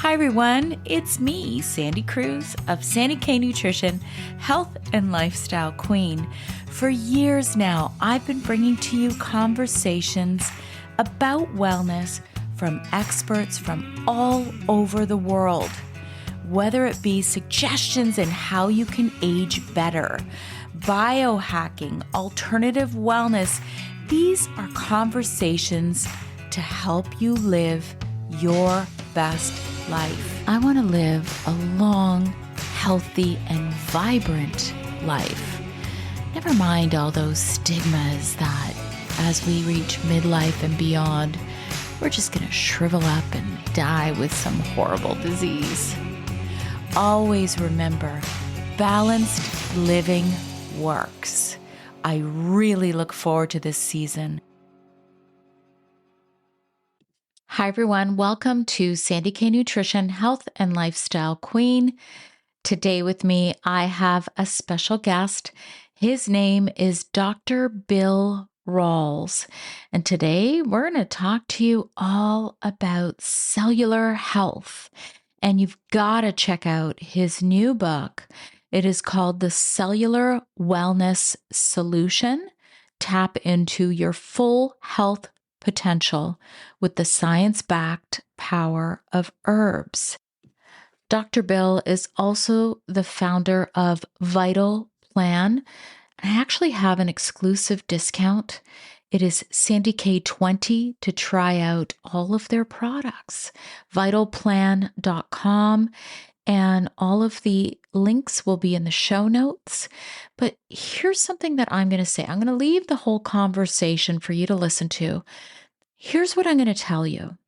Hi everyone, it's me, Sandy Cruz of Sandy K Nutrition, Health and Lifestyle Queen. For years now, I've been bringing to you conversations about wellness from experts from all over the world. Whether it be suggestions in how you can age better, biohacking, alternative wellness, these are conversations to help you live your best life. I want to live a long, healthy, and vibrant life. Never mind all those stigmas that as we reach midlife and beyond, we're just going to shrivel up and die with some horrible disease. Always remember, balanced living works. I really look forward to this season. Hi, everyone. Welcome to Sandy K Nutrition, Health and Lifestyle Queen. Today with me, I have a special guest. His name is Dr. Bill Rawls. And today we're going to talk to you all about cellular health. And you've got to check out his new book. It is called the Cellular Wellness Solution. Tap into your full health potential with the science-backed power of herbs. Dr. Bill is also the founder of Vital Plan. I actually have an exclusive discount. It is Sandy K20 to try out all of their products. Vitalplan.com. And all of the links will be in the show notes. But here's something that I'm going to say. I'm going to leave the whole conversation for you to listen to. Here's what I'm going to tell you.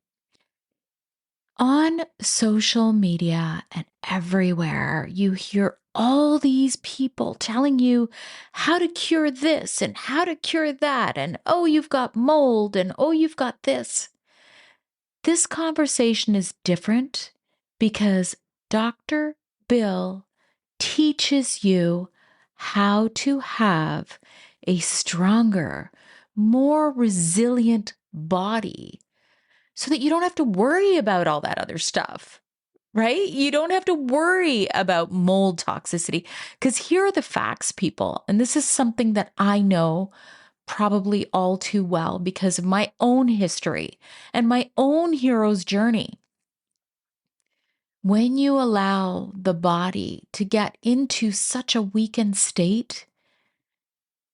On social media and everywhere, you hear all these people telling you how to cure this and how to cure that. And, oh, you've got mold and, oh, you've got this. This conversation is different because Dr. Bill teaches you how to have a stronger, more resilient body so that you don't have to worry about all that other stuff, right? You don't have to worry about mold toxicity because here are the facts, people. And this is something that I know probably all too well because of my own history and my own hero's journey. When you allow the body to get into such a weakened state,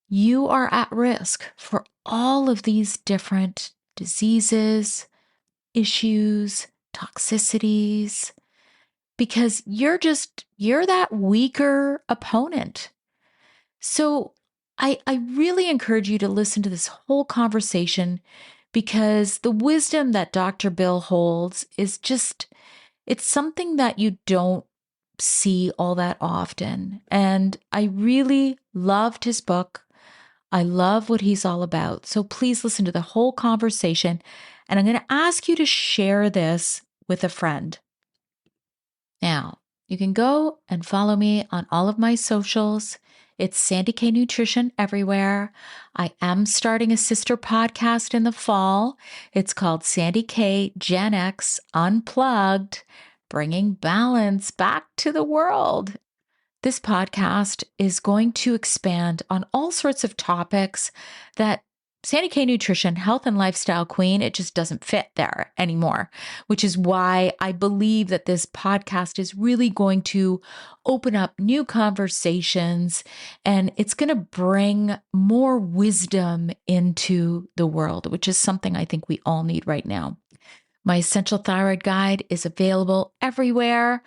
you are at risk for all of these different diseases, issues, toxicities, because you're that weaker opponent. So I really encourage you to listen to this whole conversation because the wisdom that Dr. Bill holds is just, it's something that you don't see all that often. And I really loved his book. I love what he's all about. So please listen to the whole conversation. And I'm going to ask you to share this with a friend. Now, you can go and follow me on all of my socials. It's Sandy K Nutrition everywhere. I am starting a sister podcast in the fall. It's called Sandy K Gen X Unplugged, bringing balance back to the world. This podcast is going to expand on all sorts of topics that Sandy K Nutrition, Health and Lifestyle Queen, it just doesn't fit there anymore, which is why I believe that this podcast is really going to open up new conversations and it's going to bring more wisdom into the world, which is something I think we all need right now. My Essential Thyroid Guide is available everywhere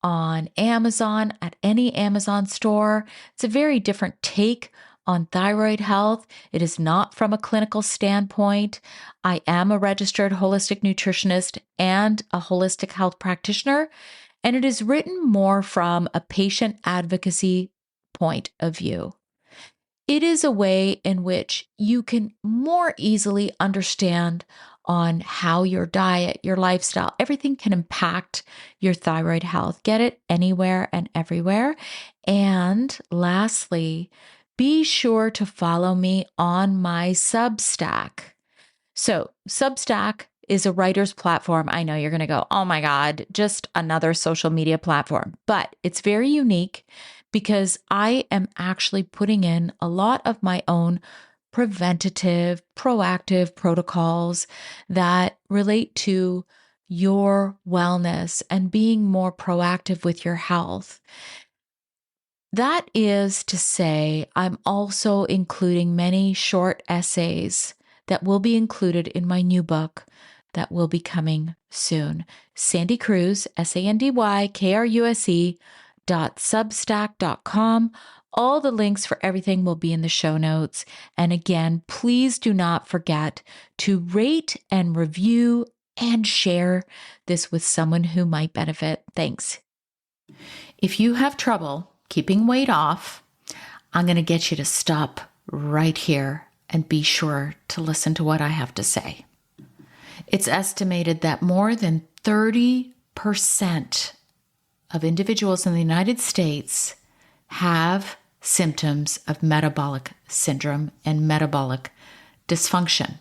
on Amazon, at any Amazon store. It's a very different take on thyroid health. It is not from a clinical standpoint. I am a registered holistic nutritionist and a holistic health practitioner, and it is written more from a patient advocacy point of view. It is a way in which you can more easily understand on how your diet, your lifestyle, everything can impact your thyroid health. Get it anywhere and everywhere. And lastly, be sure to follow me on my Substack. So Substack is a writer's platform. I know you're going to go, oh my God, just another social media platform. But it's very unique because I am actually putting in a lot of my own preventative, proactive protocols that relate to your wellness and being more proactive with your health. That is to say, I'm also including many short essays that will be included in my new book that will be coming soon. Sandy Cruz, SandyKruse.substack.com. All the links for everything will be in the show notes. And again, please do not forget to rate and review and share this with someone who might benefit. Thanks. If you have trouble keeping weight off, I'm going to get you to stop right here and be sure to listen to what I have to say. It's estimated that more than 30% of individuals in the United States have symptoms of metabolic syndrome and metabolic dysfunction.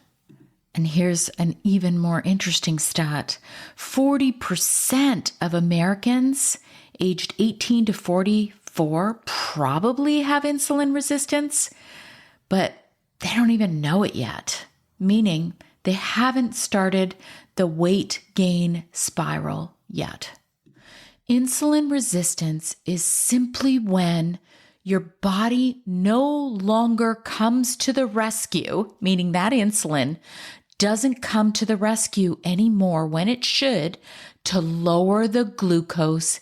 And here's an even more interesting stat. 40% of Americans aged 18 to 44 probably have insulin resistance, but they don't even know it yet, meaning they haven't started the weight gain spiral yet. Insulin resistance is simply when your body no longer comes to the rescue, meaning that insulin doesn't come to the rescue anymore when it should, to lower the glucose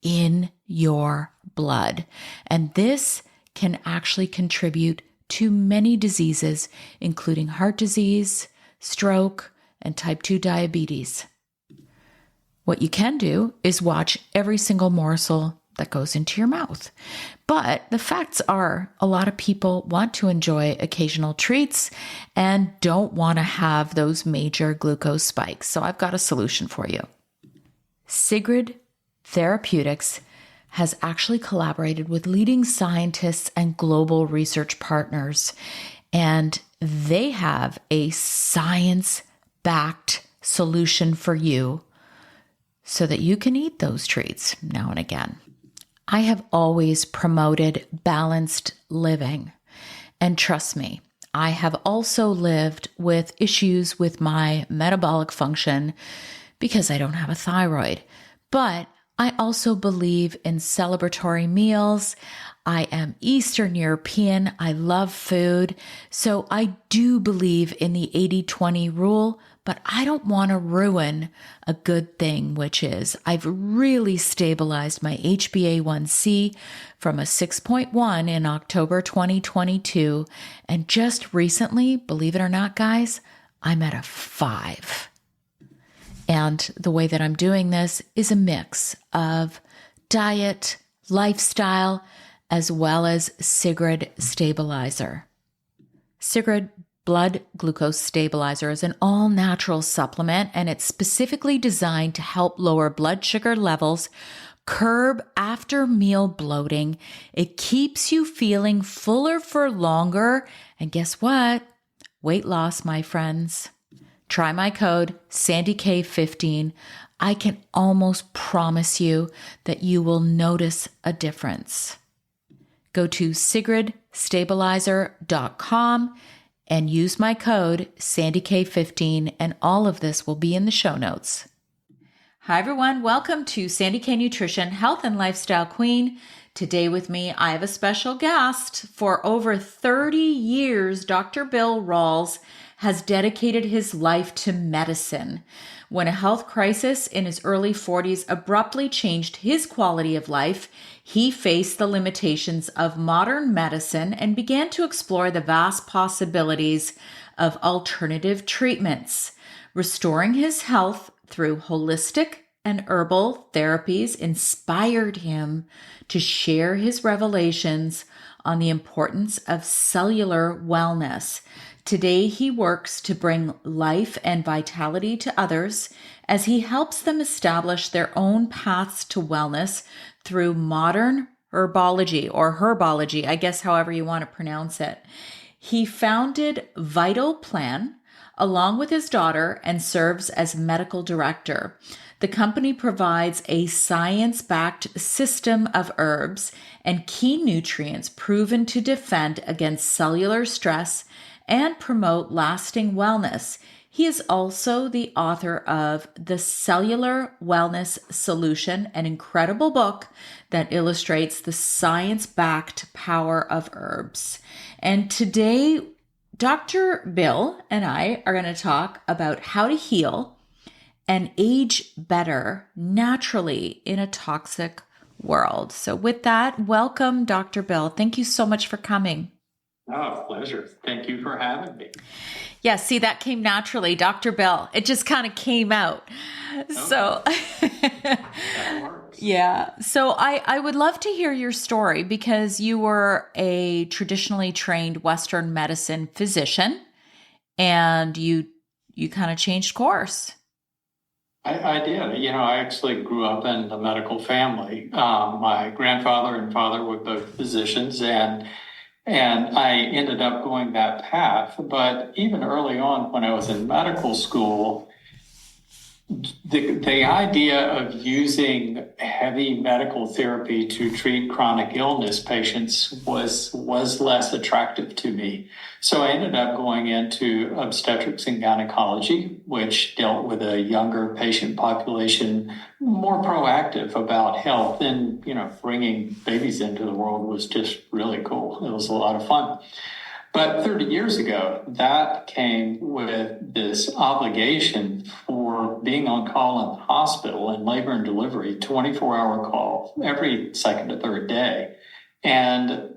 in your blood. And this can actually contribute to many diseases, including heart disease, stroke, and type 2 diabetes. What you can do is watch every single morsel that goes into your mouth. But the facts are a lot of people want to enjoy occasional treats and don't want to have those major glucose spikes. So I've got a solution for you. Sigrid Therapeutics has actually collaborated with leading scientists and global research partners, and they have a science-backed solution for you so that you can eat those treats now and again. I have always promoted balanced living, and trust me, I have also lived with issues with my metabolic function because I don't have a thyroid, but I also believe in celebratory meals. I am Eastern European. I love food. So I do believe in the 80-20 rule, but I don't want to ruin a good thing, which is I've really stabilized my HbA1c from a 6.1 in October 2022. And just recently, believe it or not, guys, I'm at a 5. And the way that I'm doing this is a mix of diet, lifestyle, as well as Sigrid Stabilizer. Sigrid Blood Glucose Stabilizer is an all-natural supplement, and it's specifically designed to help lower blood sugar levels, curb after-meal bloating. It keeps you feeling fuller for longer. And guess what? Weight loss, my friends. Try my code, SandyK15. I can almost promise you that you will notice a difference. Go to sigridstabilizer.com and use my code, SandyK15, and all of this will be in the show notes. Hi, everyone. Welcome to Sandy K Nutrition, Health and Lifestyle Queen. Today with me, I have a special guest. For over 30 years, Dr. Bill Rawls has dedicated his life to medicine. When a health crisis in his early 40s abruptly changed his quality of life, he faced the limitations of modern medicine and began to explore the vast possibilities of alternative treatments. Restoring his health through holistic and herbal therapies inspired him to share his revelations on the importance of cellular wellness. Today, he works to bring life and vitality to others as he helps them establish their own paths to wellness through modern herbology, I guess however you want to pronounce it. He founded Vital Plan, along with his daughter, and serves as medical director. The company provides a science-backed system of herbs and key nutrients proven to defend against cellular stress and promote lasting wellness. He is also the author of The Cellular Wellness Solution, an incredible book that illustrates the science-backed power of herbs. And today, Dr. Bill and I are going to talk about how to heal and age better naturally in a toxic world. So with that, welcome, Dr. Bill. Thank you so much for coming. Oh, pleasure. Thank you for having me. Yeah, see, that came naturally, Dr. Bill. It just kind of came out. Okay. So, that works. Yeah. So I would love to hear your story because you were a traditionally trained Western medicine physician and you kind of changed course. I did. I actually grew up in a medical family. My grandfather and father were both physicians, and I ended up going that path. But even early on, when I was in medical school, the idea of using heavy medical therapy to treat chronic illness patients was less attractive to me. So I ended up going into obstetrics and gynecology, which dealt with a younger patient population, more proactive about health. And, bringing babies into the world was just really cool. It was a lot of fun. But 30 years ago, that came with this obligation for being on call in the hospital in labor and delivery, 24-hour call every second or third day. And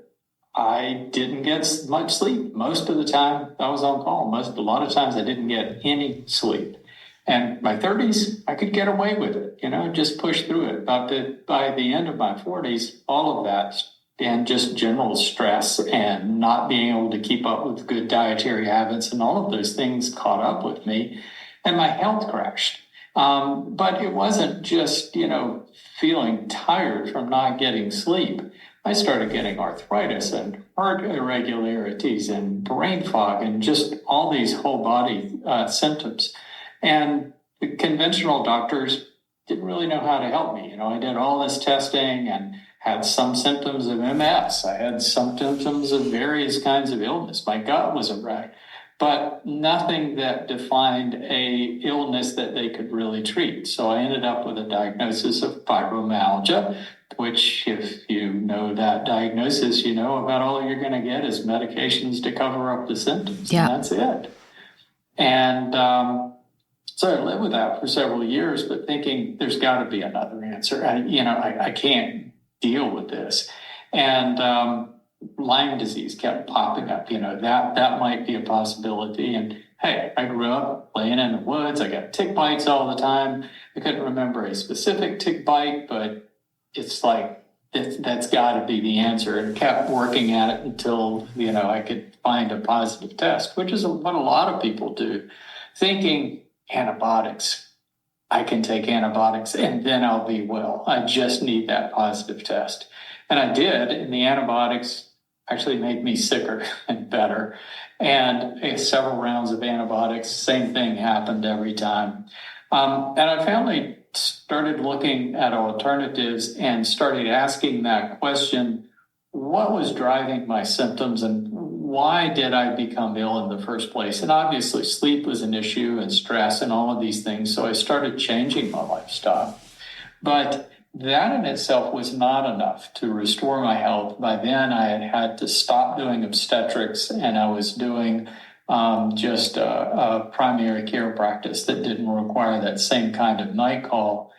I didn't get much sleep. Most of the time I was on call. A lot of times I didn't get any sleep. And my 30s, I could get away with it, just push through it. But by the end of my 40s, all of that and just general stress and not being able to keep up with good dietary habits and all of those things caught up with me, and my health crashed. But it wasn't just, feeling tired from not getting sleep. I started getting arthritis and heart irregularities and brain fog and just all these whole body symptoms. And the conventional doctors didn't really know how to help me. I did all this testing and had some symptoms of MS. I had some symptoms of various kinds of illness. My gut was a wreck, but nothing that defined a illness that they could really treat. So I ended up with a diagnosis of fibromyalgia, which if you know that diagnosis, about all you're going to get is medications to cover up the symptoms. Yeah. And that's it. And so I lived with that for several years, but thinking there's got to be another answer. I can't deal with this. And Lyme disease kept popping up, that might be a possibility. And hey, I grew up playing in the woods. I got tick bites all the time. I couldn't remember a specific tick bite, but it's like, that's got to be the answer, and kept working at it until, I could find a positive test, which is what a lot of people do, thinking antibiotics. I can take antibiotics and then I'll be well. I just need that positive test. And I did, and the antibiotics actually made me sicker and better. And several rounds of antibiotics, same thing happened every time. And I finally started looking at alternatives and started asking that question, what was driving my symptoms and why did I become ill in the first place? And obviously sleep was an issue and stress and all of these things. So I started changing my lifestyle. But that in itself was not enough to restore my health. By then I had had to stop doing obstetrics, and I was doing just a primary care practice that didn't require that same kind of night call.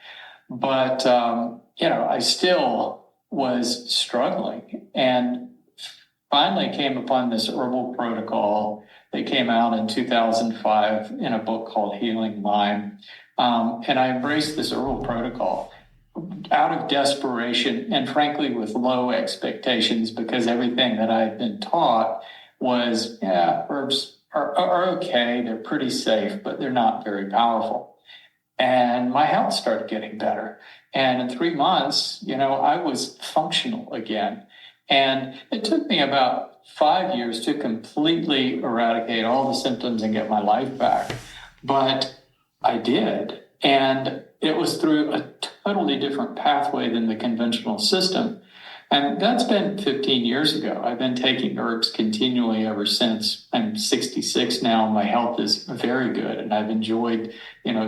But, I still was struggling, and finally came upon this herbal protocol that came out in 2005 in a book called Healing Lyme. And I embraced this herbal protocol out of desperation and frankly with low expectations, because everything that I had been taught was, herbs are okay, they're pretty safe, but they're not very powerful. And my health started getting better. And in 3 months, I was functional again. And it took me about 5 years to completely eradicate all the symptoms and get my life back. But I did. And it was through a totally different pathway than the conventional system. And that's been 15 years ago. I've been taking herbs continually ever since. I'm 66 now. My health is very good. And I've enjoyed,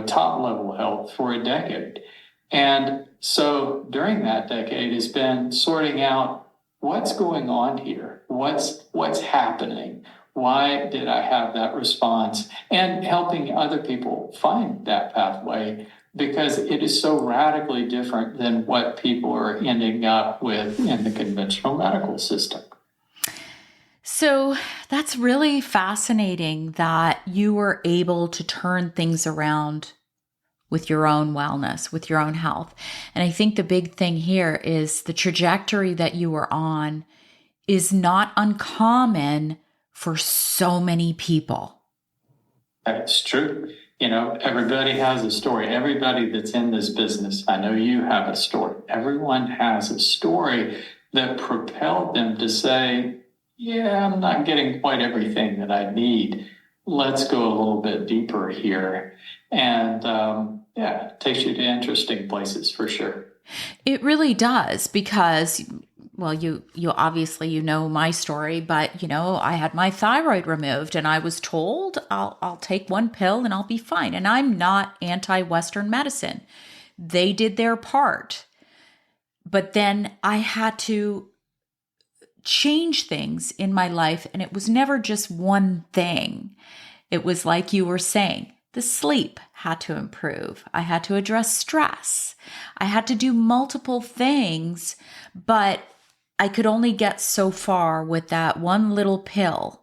top level health for a decade. And so during that decade has been sorting out what's going on here? What's happening? Why did I have that response? And helping other people find that pathway, because it is so radically different than what people are ending up with in the conventional medical system. So that's really fascinating that you were able to turn things around with your own wellness, with your own health. And I think the big thing here is the trajectory that you were on is not uncommon for so many people. That's true. Everybody has a story. Everybody that's in this business, I know you have a story. Everyone has a story that propelled them to say, yeah, I'm not getting quite everything that I need. Let's go a little bit deeper here. And it takes you to interesting places for sure. It really does, because you obviously know my story, but I had my thyroid removed and I was told I'll take one pill and I'll be fine. And I'm not anti-Western medicine. They did their part. But then I had to change things in my life, and it was never just one thing. It was like you were saying, the sleep had to improve. I had to address stress. I had to do multiple things, but I could only get so far with that one little pill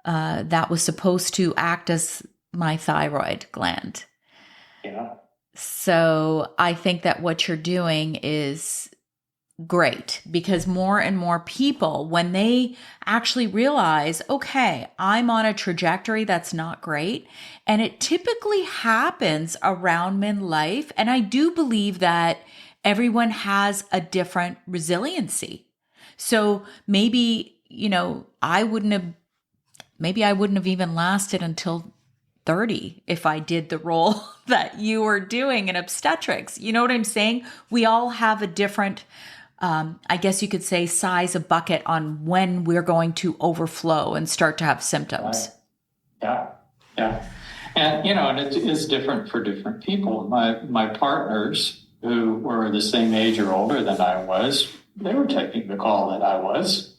that was supposed to act as my thyroid gland. Yeah. So I think that what you're doing is great, because more and more people, when they actually realize, okay, I'm on a trajectory that's not great, and it typically happens around midlife. And I do believe that everyone has a different resiliency. So maybe, I wouldn't have even lasted until 30 if I did the role that you were doing in obstetrics. You know what I'm saying? We all have a different, I guess you could say, size of bucket on when we're going to overflow and start to have symptoms. Right. Yeah. And, and it is different for different people. My partners, who were the same age or older than I was, they were taking the call that I was.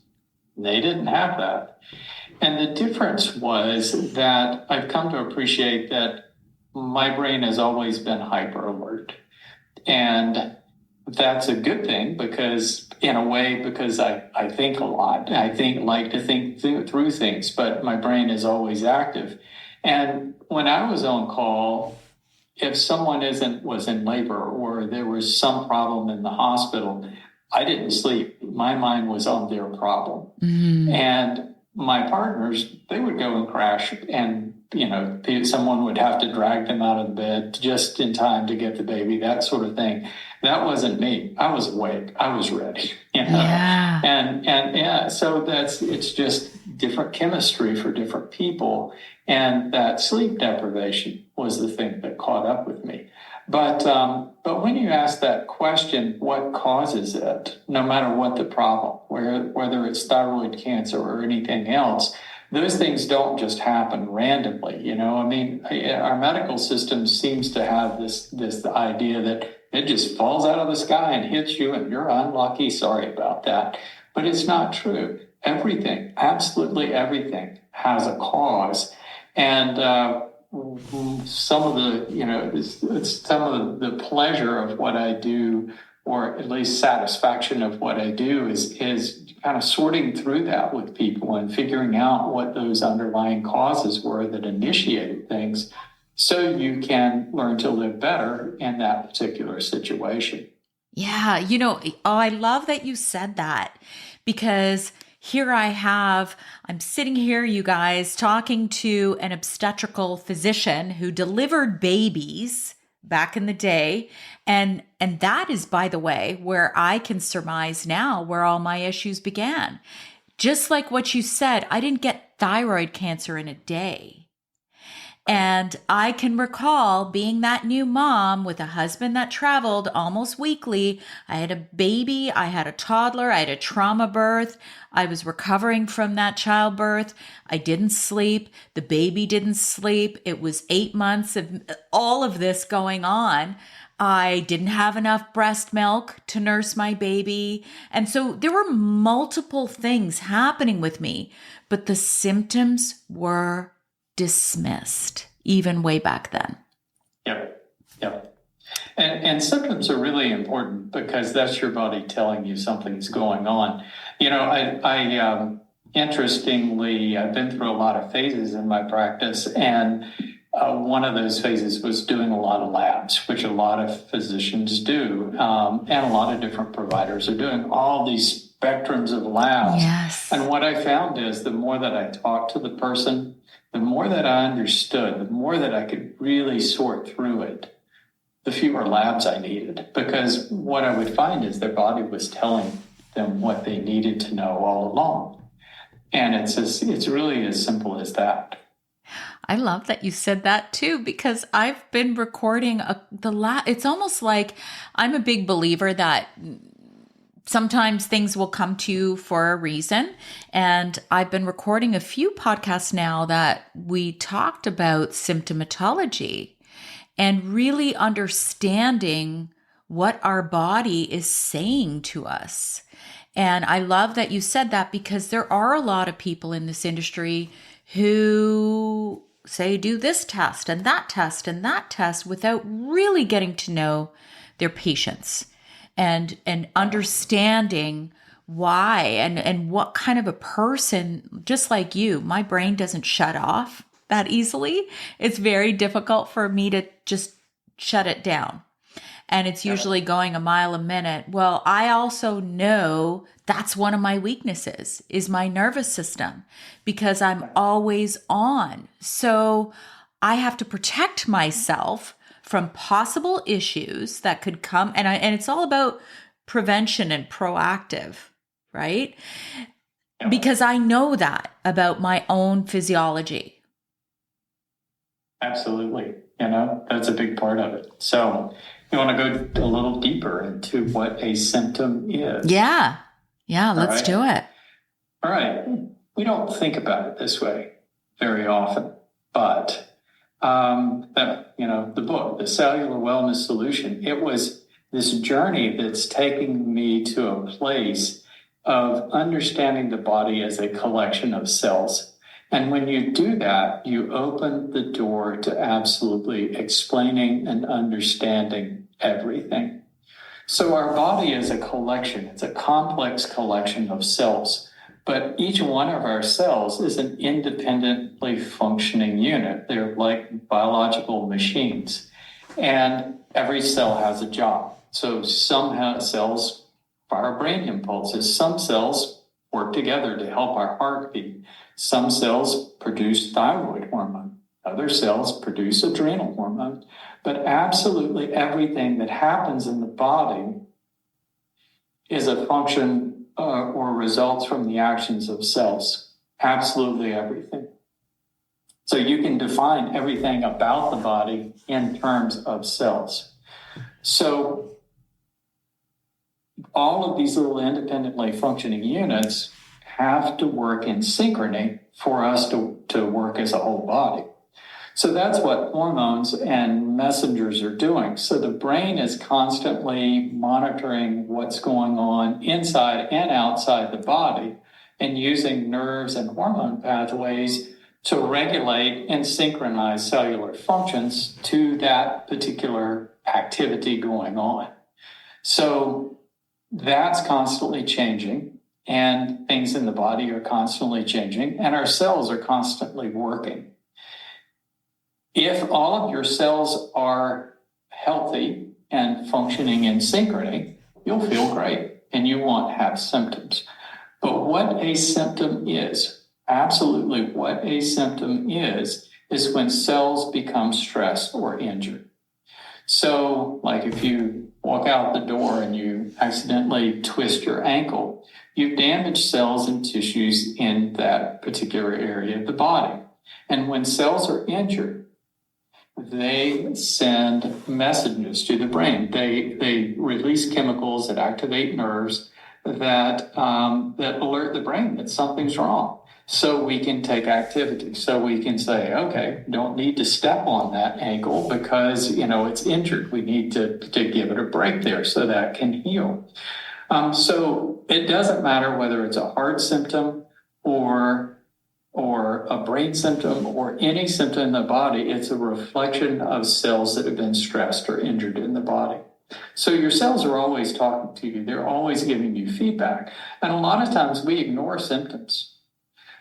They didn't have that. And the difference was that I've come to appreciate that my brain has always been hyper alert. And that's a good thing, because I think a lot. I like to think through things, but my brain is always active. And when I was on call, if someone was in labor or there was some problem in the hospital, I didn't sleep. My mind was on their problem. Mm-hmm. And my partners, they would go and crash, and someone would have to drag them out of the bed just in time to get the baby, that sort of thing. That wasn't me. I was awake. I was ready. Yeah. And so it's just different chemistry for different people. And that sleep deprivation was the thing that caught up with me. But when you ask that question, what causes it, no matter what the problem, whether it's thyroid cancer or anything else, those things don't just happen randomly. Our medical system seems to have this idea that it just falls out of the sky and hits you and you're unlucky. Sorry about that. But it's not true. Everything, absolutely everything, has a cause. And some of the pleasure of what I do, or at least satisfaction of what I do, is kind of sorting through that with people and figuring out what those underlying causes were that initiated things, so you can learn to live better in that particular situation. Yeah. I love that you said that, because here I'm sitting here, you guys, talking to an obstetrical physician who delivered babies back in the day. And that is, by the way, where I can surmise now where all my issues began. Just like what you said, I didn't get thyroid cancer in a day. And I can recall being that new mom with a husband that traveled almost weekly. I had a baby, I had a toddler, I had a trauma birth. I was recovering from that childbirth. I didn't sleep. The baby didn't sleep. It was 8 months of all of this going on. I didn't have enough breast milk to nurse my baby. And so there were multiple things happening with me, but the symptoms were dismissed even way back then. Yep. Yep. And symptoms are really important because that's your body telling you something's going on. You know, I interestingly, I've been through a lot of phases in my practice, and one of those phases was doing a lot of labs, which a lot of physicians do, and a lot of different providers are doing all these spectrums of labs. Yes. And what I found is the more that I talked to the person, the more that I understood, the more that I could really sort through it, the fewer labs I needed. Because what I would find is their body was telling them what they needed to know all along. And it's really as simple as that. I love that you said that too, because I've been recording it's almost like I'm a big believer that sometimes things will come to you for a reason. And I've been recording a few podcasts now that we talked about symptomatology and really understanding what our body is saying to us. And I love that you said that, because there are a lot of people in this industry who say, do this test and that test and that test without really getting to know their patients and understanding why and what kind of a person, just like you, my brain doesn't shut off that easily. It's very difficult for me to just shut it down. And it's usually going a mile a minute. Well, I also know that's one of my weaknesses is my nervous system, because I'm always on. So I have to protect myself from possible issues that could come. And it's all about prevention and proactive, right? Yeah. Because I know that about my own physiology. Absolutely. You know, that's a big part of it. So you want to go a little deeper into what a symptom is. Yeah, let's do it. All right. We don't think about it this way very often, but the book, The Cellular Wellness Solution, it was this journey that's taking me to a place of understanding the body as a collection of cells. And when you do that, you open the door to absolutely explaining and understanding everything. So our body is a collection. It's a complex collection of cells. But each one of our cells is an independently functioning unit. They're like biological machines. And every cell has a job. So some cells fire brain impulses. Some cells work together to help our heart beat. Some cells produce thyroid hormone. Other cells produce adrenal hormone. But absolutely everything that happens in the body is a function or results from the actions of cells. Absolutely everything. So you can define everything about the body in terms of cells. So all of these little independently functioning units have to work in synchrony for us to work as a whole body. So that's what hormones and messengers are doing. So the brain is constantly monitoring what's going on inside and outside the body and using nerves and hormone pathways to regulate and synchronize cellular functions to that particular activity going on. So that's constantly changing, and things in the body are constantly changing, and our cells are constantly working. If all of your cells are healthy and functioning in synchrony, you'll feel great and you won't have symptoms. But what a symptom is, absolutely what a symptom is when cells become stressed or injured. So, like if you walk out the door and you accidentally twist your ankle, you've damaged cells and tissues in that particular area of the body. And when cells are injured, they send messages to the brain. They release chemicals that activate nerves that alert the brain that something's wrong. So we can take activity. So we can say, okay, don't need to step on that ankle because, it's injured. We need to give it a break there so that can heal. So it doesn't matter whether it's a heart symptom or a brain symptom or any symptom in the body. It's a reflection of cells that have been stressed or injured in the body. So your cells are always talking to you. They're always giving you feedback. And a lot of times we ignore symptoms.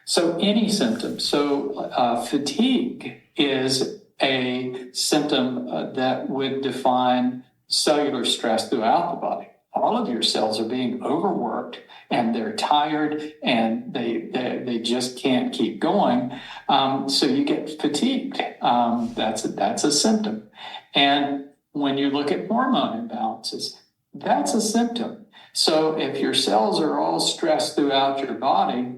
So any symptom. So fatigue is a symptom that would define cellular stress throughout the body. All of your cells are being overworked and they're tired and they just can't keep going. So you get fatigued. That's a symptom. And when you look at hormone imbalances, that's a symptom. So if your cells are all stressed throughout your body,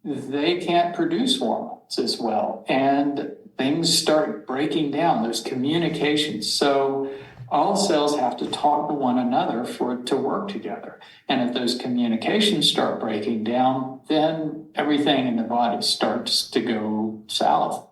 they can't produce hormones as well. And things start breaking down. There's communication. So all cells have to talk to one another for it to work together. And if those communications start breaking down, then everything in the body starts to go south.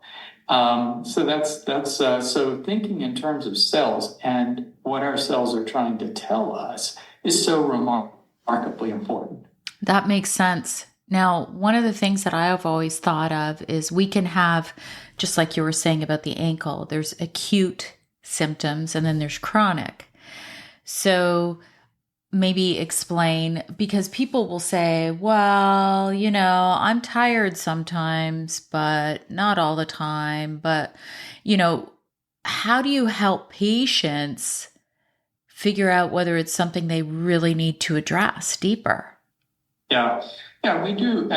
So thinking in terms of cells and what our cells are trying to tell us is so remarkably important. That makes sense. Now, one of the things that I have always thought of is we can have, just like you were saying about the ankle, there's acute symptoms and then there's chronic. So maybe explain, because people will say, well, I'm tired sometimes, but not all the time. But, how do you help patients figure out whether it's something they really need to address deeper? Yeah, we do.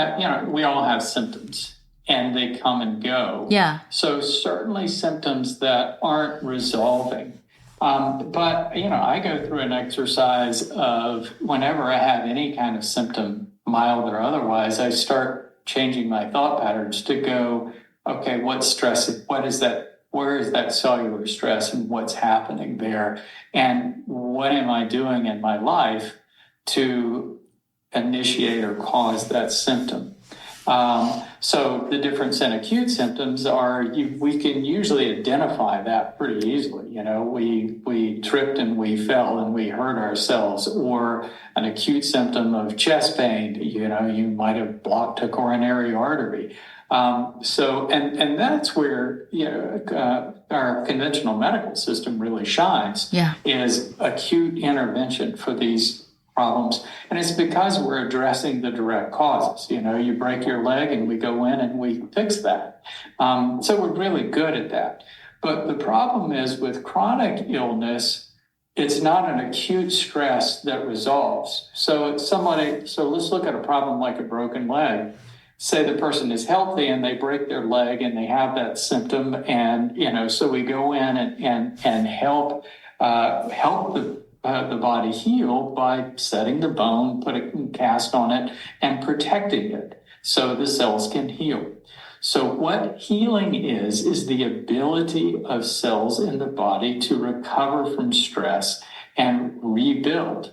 We all have symptoms and they come and go. Yeah. So certainly symptoms that aren't resolving. But I go through an exercise of whenever I have any kind of symptom, mild or otherwise, I start changing my thought patterns to go, okay, what's stressing? What is that? Where is that cellular stress and what's happening there? And what am I doing in my life to initiate or cause that symptom? So the difference in acute symptoms are we can usually identify that pretty easily. We tripped and we fell and we hurt ourselves, or an acute symptom of chest pain. You might have blocked a coronary artery. And that's where our conventional medical system really shines. Yeah. Is acute intervention for these problems. And it's because we're addressing the direct causes. You break your leg and we go in and we fix that. So we're really good at that. But the problem is with chronic illness, it's not an acute stress that resolves. So let's look at a problem like a broken leg. Say the person is healthy and they break their leg and they have that symptom. And, so we go in and help the body heal by setting the bone, putting a cast on it, and protecting it so the cells can heal. So what healing is the ability of cells in the body to recover from stress and rebuild.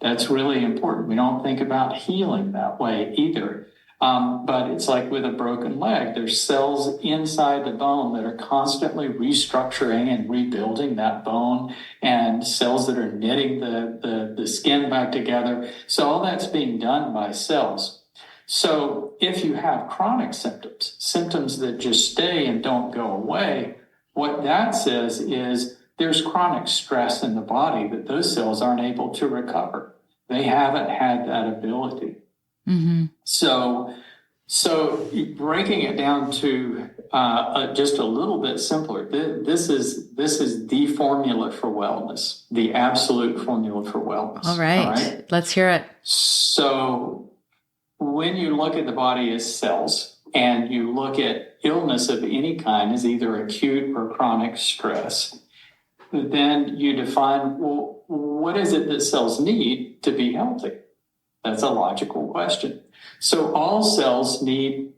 That's really important. We don't think about healing that way either. But it's like with a broken leg, there's cells inside the bone that are constantly restructuring and rebuilding that bone, and cells that are knitting the skin back together. So all that's being done by cells. So if you have chronic symptoms that just stay and don't go away, what that says is there's chronic stress in the body that those cells aren't able to recover. They haven't had that ability. Mm-hmm. So breaking it down to just a little bit simpler, this is the formula for wellness, the absolute formula for wellness. All right. Let's hear it. So when you look at the body as cells and you look at illness of any kind as either acute or chronic stress, then you define, well, what is it that cells need to be healthy? That's a logical question. So all cells need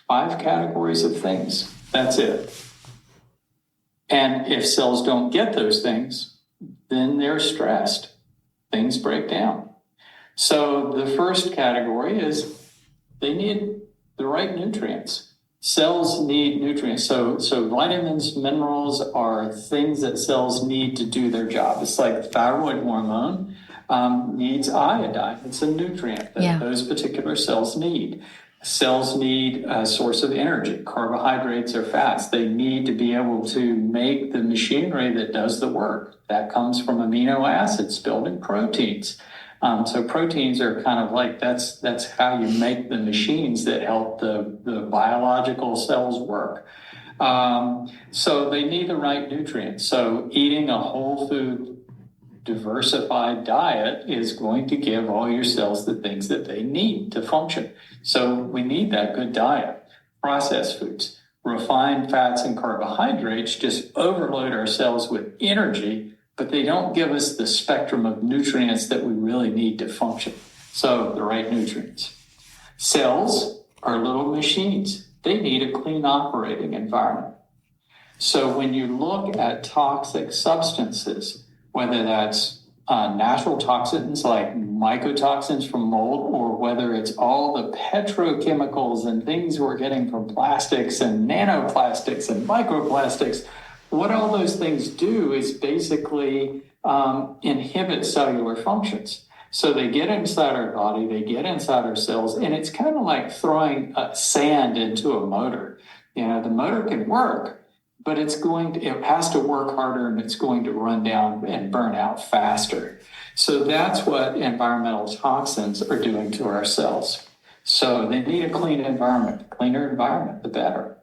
5 categories of things. That's it. And if cells don't get those things, then they're stressed. Things break down. So the first category is they need the right nutrients. Cells need nutrients. So vitamins, minerals are things that cells need to do their job. It's like thyroid hormone needs iodine. It's a nutrient that those particular cells need. Cells need a source of energy, carbohydrates or fats. They need to be able to make the machinery that does the work. That comes from amino acids, building proteins. So proteins are kind of like, that's how you make the machines that help the biological cells work. So they need the right nutrients. So eating a whole food, diversified diet is going to give all your cells the things that they need to function. So we need that good diet. Processed foods, refined fats and carbohydrates just overload our cells with energy, but they don't give us the spectrum of nutrients that we really need to function. So the right nutrients. Cells are little machines. They need a clean operating environment. So when you look at toxic substances, whether that's natural toxins like mycotoxins from mold, or whether it's all the petrochemicals and things we're getting from plastics and nanoplastics and microplastics, what all those things do is basically inhibit cellular functions. So they get inside our body, they get inside our cells, and it's kind of like throwing sand into a motor. You know, the motor can work, but it has to work harder, and it's going to run down and burn out faster. So that's what environmental toxins are doing to our cells. So they need a clean environment. The cleaner environment, the better.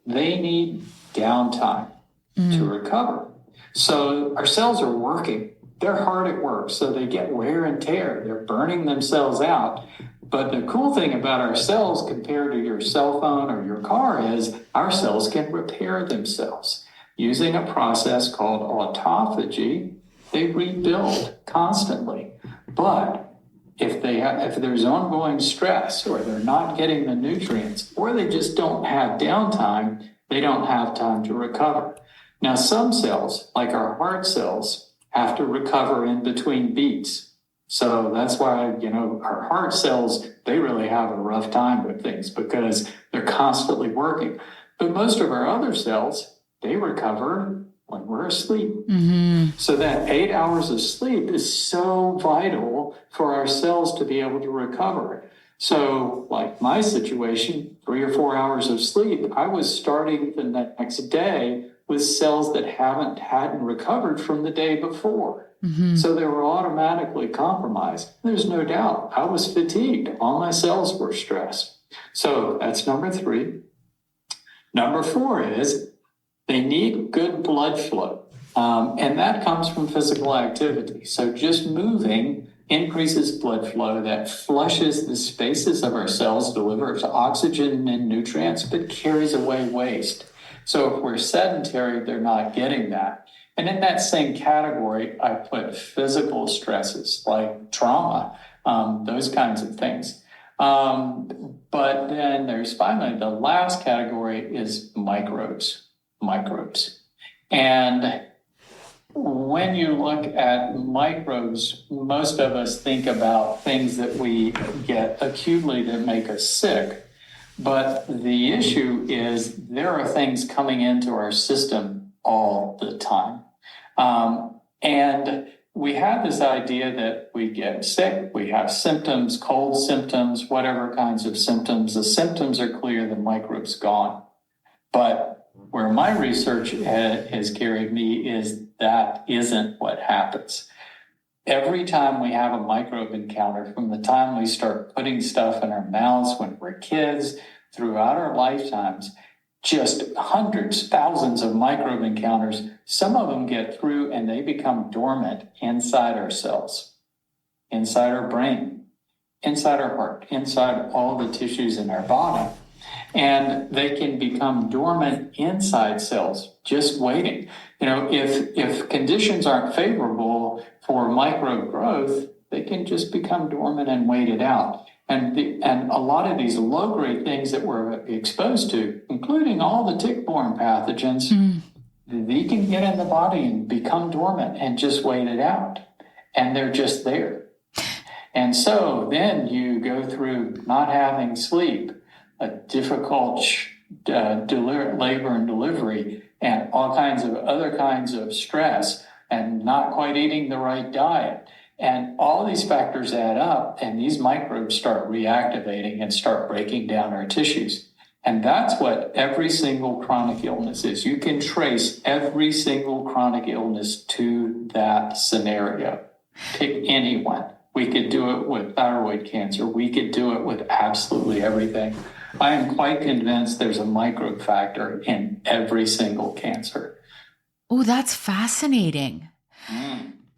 They need downtime to recover. So our cells are working. They're hard at work, so they get wear and tear. They're burning themselves out. But the cool thing about our cells compared to your cell phone or your car is our cells can repair themselves. Using a process called autophagy, they rebuild constantly. But if there's ongoing stress, or they're not getting the nutrients, or they just don't have downtime, they don't have time to recover. Now, some cells, like our heart cells, have to recover in between beats. So that's why, our heart cells, they really have a rough time with things because they're constantly working. But most of our other cells, they recover when we're asleep. So that 8 hours of sleep is so vital for our cells to be able to recover. So like my situation, 3 or 4 hours of sleep, I was starting the next day with cells that hadn't recovered from the day before. So they were automatically compromised. There's no doubt. I was fatigued. All my cells were stressed. So that's number 3. Number 4 is they need good blood flow. And that comes from physical activity. So just moving increases blood flow that flushes the spaces of our cells, delivers oxygen and nutrients, but carries away waste. So if we're sedentary, they're not getting that. And in that same category, I put physical stresses like trauma, those kinds of things. But then there's finally the last category is microbes. And when you look at microbes, most of us think about things that we get acutely that make us sick. But the issue is there are things coming into our system all the time. And we have this idea that we get sick, we have symptoms, cold symptoms, whatever kinds of symptoms. The symptoms are clear, the microbe's gone. But where my research has carried me is that isn't what happens. Every time we have a microbe encounter, from the time we start putting stuff in our mouths when we're kids, throughout our lifetimes, just hundreds, thousands of microbe encounters. Some of them get through and they become dormant inside our cells, inside our brain, inside our heart, inside all the tissues in our body. And they can become dormant inside cells, just waiting. If conditions aren't favorable for microbe growth, They can just become dormant and wait it out. And a lot of these low-grade things that we're exposed to, including all the tick-borne pathogens, they can get in the body and become dormant and just wait it out. And they're just there. And so then you go through not having sleep, a difficult labor and delivery, and all kinds of other kinds of stress, and not quite eating the right diet. And all these factors add up, and these microbes start reactivating and start breaking down our tissues. And that's what every single chronic illness is. You can trace every single chronic illness to that scenario. Pick anyone. We could do it with thyroid cancer. We could do it with absolutely everything. I am quite convinced there's a microbe factor in every single cancer. Oh, that's fascinating.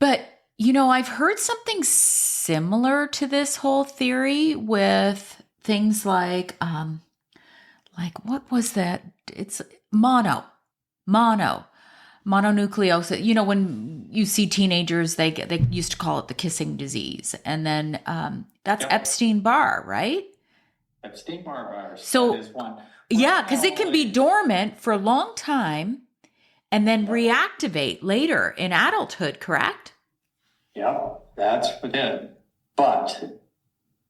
But, you know, I've heard something similar to this whole theory with things like what was that? It's mononucleosis. You know, when you see teenagers, they used to call it the kissing disease. And then that's yep. Epstein-Barr, right? Epstein-Barr virus. So, that is one. Yeah, because it can be dormant for a long time and then reactivate later in adulthood, correct? Yep, that's it. But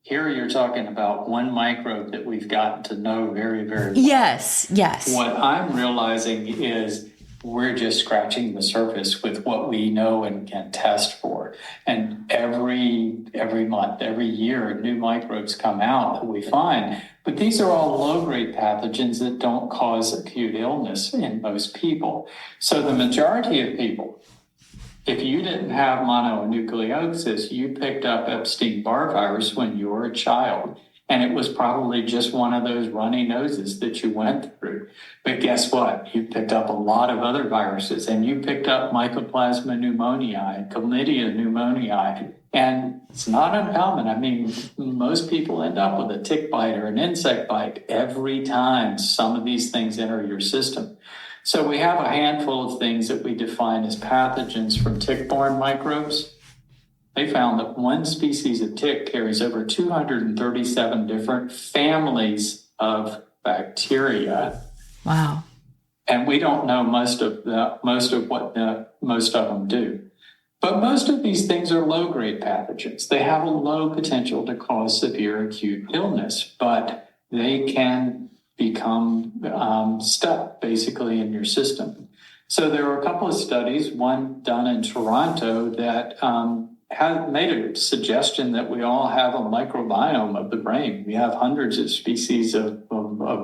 here you're talking about one microbe that we've gotten to know very, very well. Yes. What I'm realizing is we're just scratching the surface with what we know and can test for. And every month, every year, new microbes come out that we find. But these are all low-grade pathogens that don't cause acute illness in most people. So the majority of people, if you didn't have mononucleosis, you picked up Epstein-Barr virus when you were a child. And it was probably just one of those runny noses that you went through. But guess what? You picked up a lot of other viruses, and you picked up Mycoplasma pneumoniae, Chlamydia pneumoniae. And it's not uncommon. I mean, most people end up with a tick bite or an insect bite every time some of these things enter your system. So we have a handful of things that we define as pathogens from tick-borne microbes. They found that one species of tick carries over 237 different families of bacteria. Wow. And we don't know most of what most of them do. But most of these things are low-grade pathogens. They have a low potential to cause severe acute illness, but they can become stuck basically in your system. So there were a couple of studies, one done in Toronto that had made a suggestion that we all have a microbiome of the brain. We have hundreds of species of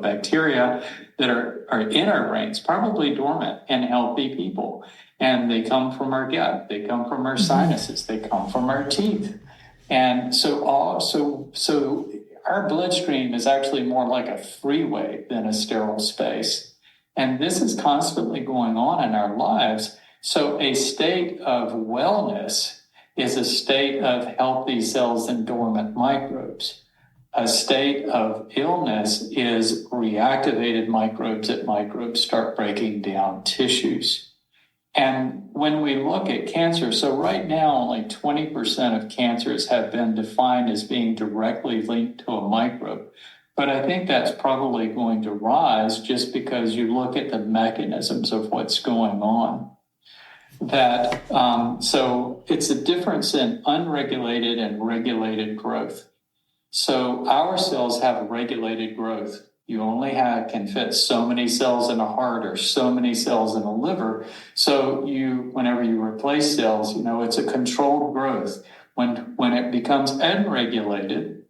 bacteria that are in our brains, probably dormant in healthy people. And they come from our gut, they come from our sinuses, they come from our teeth. And so our bloodstream is actually more like a freeway than a sterile space. And this is constantly going on in our lives. So a state of wellness is a state of healthy cells and dormant microbes. A state of illness is reactivated microbes that microbes start breaking down tissues. And when we look at cancer, so right now only 20% of cancers have been defined as being directly linked to a microbe. But I think that's probably going to rise just because you look at the mechanisms of what's going on. So it's a difference in unregulated and regulated growth. So our cells have regulated growth. You only can fit so many cells in a heart or so many cells in a liver. So whenever you replace cells, it's a controlled growth. When it becomes unregulated,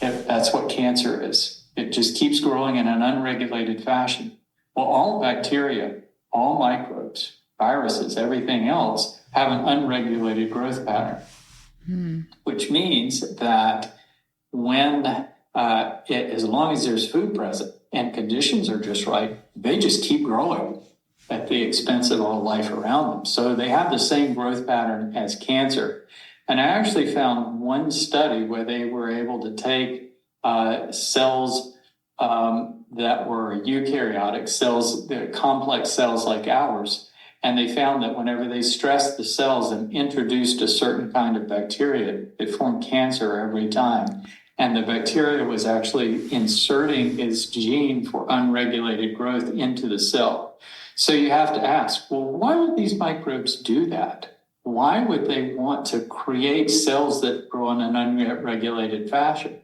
that's what cancer is. It just keeps growing in an unregulated fashion. Well, all bacteria, all microbes, viruses, everything else have an unregulated growth pattern, which means that as long as there's food present and conditions are just right, they just keep growing at the expense of all life around them. So they have the same growth pattern as cancer. And I actually found one study where they were able to take cells that were eukaryotic cells, they're complex cells like ours, And they found that whenever they stressed the cells and introduced a certain kind of bacteria, it formed cancer every time. And the bacteria was actually inserting its gene for unregulated growth into the cell. So you have to ask, well, why would these microbes do that? Why would they want to create cells that grow in an unregulated fashion?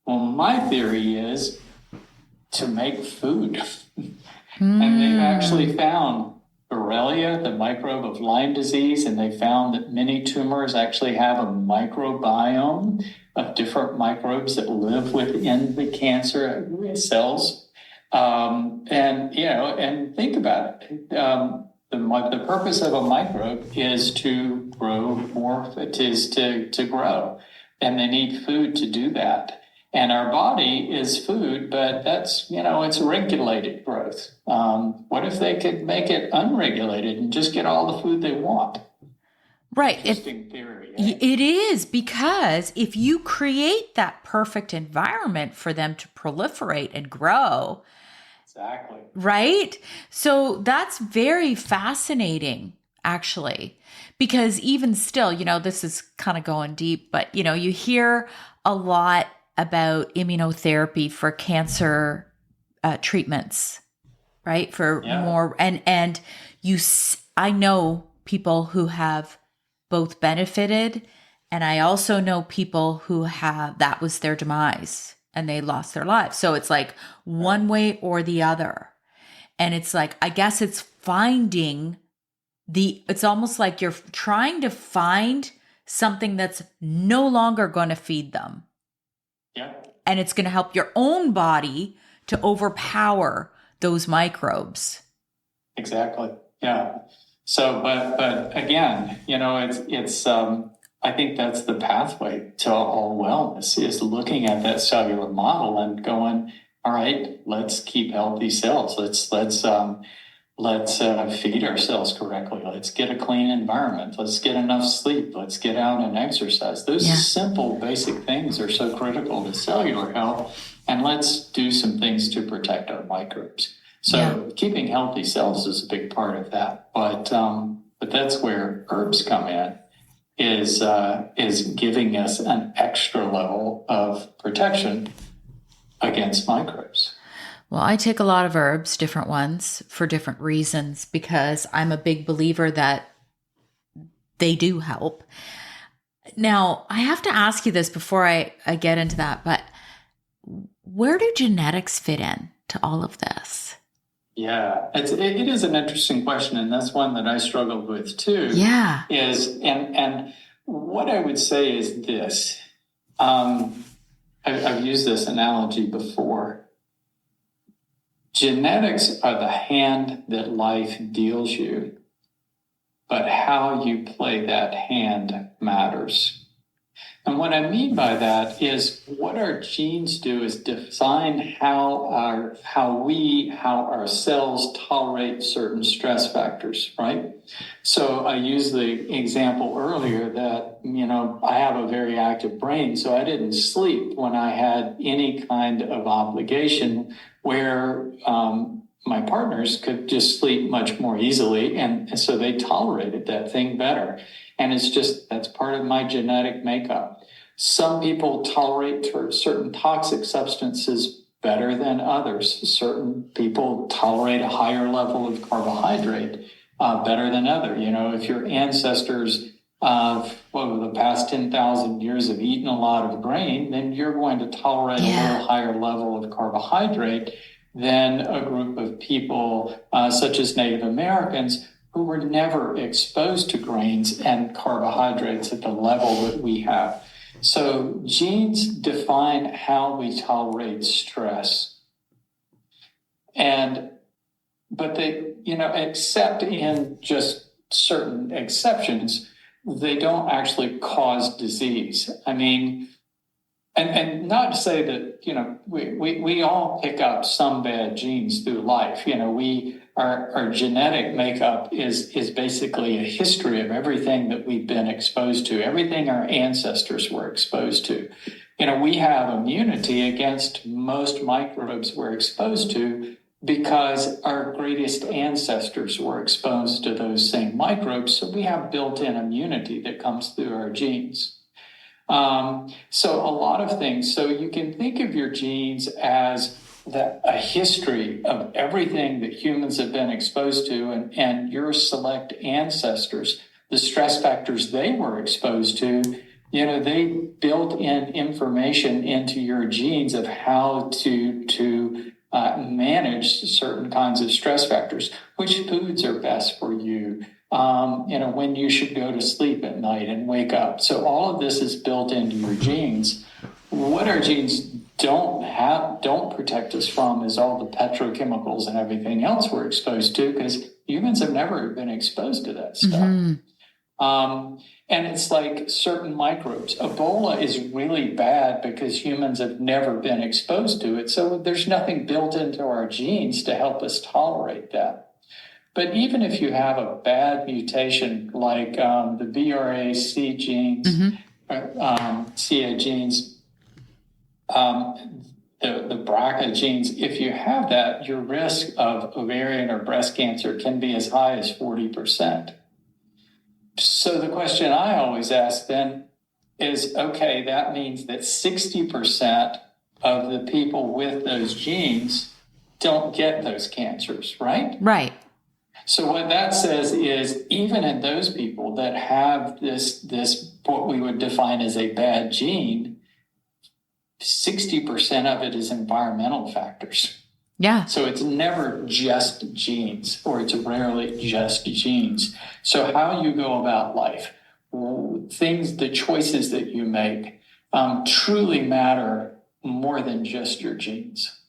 Well, my theory is to make food. And they've actually found Borrelia, the microbe of Lyme disease, and they found that many tumors actually have a microbiome of different microbes that live within the cancer cells. And think about it. The purpose of a microbe is to grow more, to grow, and they need food to do that. And our body is food, but that's, it's regulated growth. What if they could make it unregulated and just get all the food they want? Right. Interesting theory. Eh? It is, because if you create that perfect environment for them to proliferate and grow. Exactly. Right? So that's very fascinating, actually, because even still, this is kind of going deep, but, you hear a lot about immunotherapy for cancer treatments, right? For more, and I know people who have both benefited, and I also know people who that was their demise and they lost their lives. So it's like one way or the other. And it's like, I guess it's it's almost like you're trying to find something that's no longer going to feed them. Yeah. And it's going to help your own body to overpower those microbes. Exactly. Yeah. So, but again, it's I think that's the pathway to all wellness, is looking at that cellular model and going, all right, let's keep healthy cells. Let's feed ourselves correctly. Let's get a clean environment. Let's get enough sleep. Let's get out and exercise. Those simple, basic things are so critical to cellular health. And let's do some things to protect our microbes. So keeping healthy cells is a big part of that. But that's where herbs come in, is giving us an extra level of protection against microbes. Well, I take a lot of herbs, different ones, for different reasons, because I'm a big believer that they do help. Now, I have to ask you this before I get into that, but where do genetics fit in to all of this? Yeah, it is an interesting question, and that's one that I struggled with too. Yeah. And what I would say is this. I've used this analogy before. Genetics are the hand that life deals you, but how you play that hand matters. And what I mean by that is what our genes do is define how our cells tolerate certain stress factors, right? So I used the example earlier that, I have a very active brain, so I didn't sleep when I had any kind of obligation where my partners could just sleep much more easily. And so they tolerated that thing better. And that's part of my genetic makeup. Some people tolerate certain toxic substances better than others. Certain people tolerate a higher level of carbohydrate better than others. If your ancestors over the past 10,000 years have eaten a lot of grain, then you're going to tolerate a little higher level of carbohydrate than a group of people such as Native Americans who were never exposed to grains and carbohydrates at the level that we have. So genes define how we tolerate stress. But they, except in just certain exceptions, they don't actually cause disease. I mean, and not to say that, we all pick up some bad genes through life. Our genetic makeup is basically a history of everything that we've been exposed to, everything our ancestors were exposed to. We have immunity against most microbes we're exposed to, because our greatest ancestors were exposed to those same microbes. So we have built-in immunity that comes through our genes. So a lot of things. So you can think of your genes as a history of everything that humans have been exposed to, and your select ancestors, the stress factors they were exposed to, they built in information into your genes of how to manage certain kinds of stress factors, which foods are best for you, when you should go to sleep at night and wake up. So all of this is built into your genes. What our genes don't protect us from is all the petrochemicals and everything else we're exposed to, because humans have never been exposed to that stuff. Mm-hmm. And it's like certain microbes. Ebola is really bad because humans have never been exposed to it. So there's nothing built into our genes to help us tolerate that. But even if you have a bad mutation like the BRCA genes, CA genes, the BRCA genes, if you have that, your risk of ovarian or breast cancer can be as high as 40%. So the question I always ask then is, okay, that means that 60% of the people with those genes don't get those cancers, right? Right. So what that says is, even in those people that have this what we would define as a bad gene, 60% of it is environmental factors. Yeah. So it's never just genes, or it's rarely just genes. So how you go about life, the choices that you make, truly matter more than just your genes.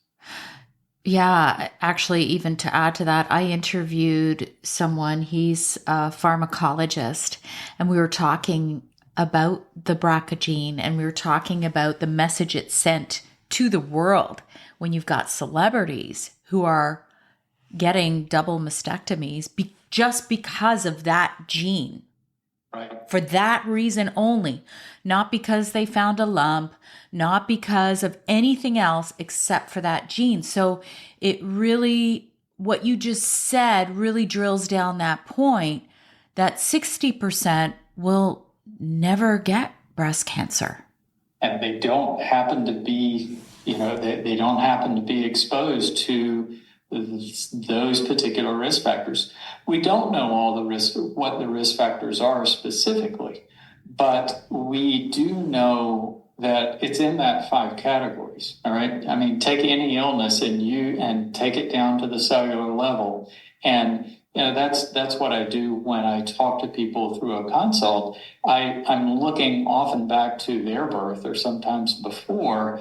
Yeah, actually, even to add to that, I interviewed someone, he's a pharmacologist, and we were talking about the BRCA gene, and we were talking about the message it sent to the world when you've got celebrities who are getting double mastectomies just because of that gene. Right. For that reason only, not because they found a lump, not because of anything else except for that gene. So it really, what you just said really drills down that point that 60% will never get breast cancer. And they don't happen to be, they don't happen to be exposed to those particular risk factors. We don't know what the risk factors are specifically, but we do know that it's in that 5 categories. All right. I mean, take any illness and take it down to the cellular level. And that's what I do when I talk to people through a consult. I'm looking often back to their birth or sometimes before,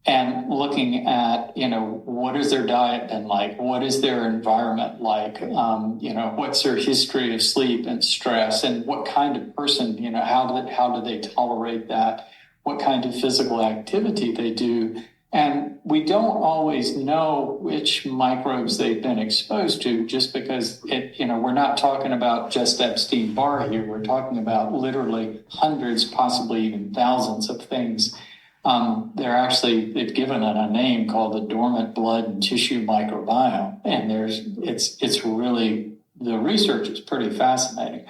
and looking at, what has their diet been like? What is their environment like? What's their history of sleep and stress? And what kind of person, how do they tolerate that? What kind of physical activity they do? And we don't always know which microbes they've been exposed to, just because we're not talking about just Epstein-Barr here. We're talking about literally hundreds, possibly even thousands of things. They've given it a name called the dormant blood and tissue microbiome. And it's really, the research is pretty fascinating.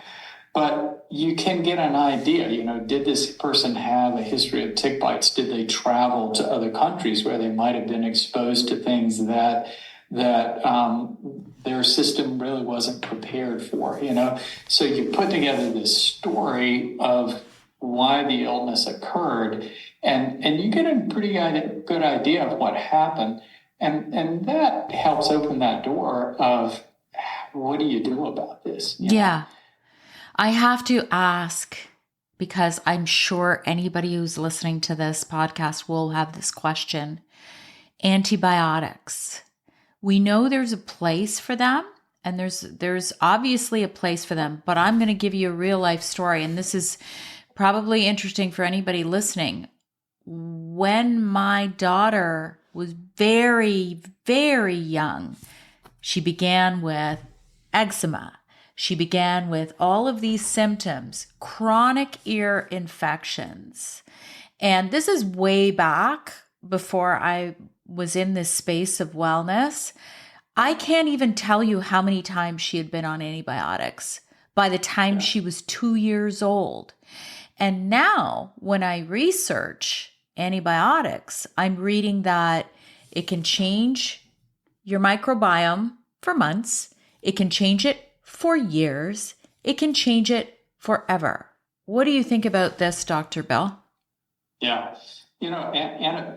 But you can get an idea, did this person have a history of tick bites? Did they travel to other countries where they might have been exposed to things that their system really wasn't prepared for, So you put together this story of why the illness occurred, and you get a pretty good idea of what happened. And that helps open that door of, what do you do about this? Yeah. I have to ask, because I'm sure anybody who's listening to this podcast will have this question. Antibiotics. We know there's a place for them, and there's obviously a place for them, but I'm going to give you a real life story, and this is probably interesting for anybody listening. When my daughter was very, very young, she began with eczema. She began with all of these symptoms, chronic ear infections. And this is way back before I was in this space of wellness. I can't even tell you how many times she had been on antibiotics by the time she was 2 years old. And now when I research antibiotics, I'm reading that it can change your microbiome for months. It can change it for years. It can change it forever. What do you think about this, Dr. Bell? Yeah. And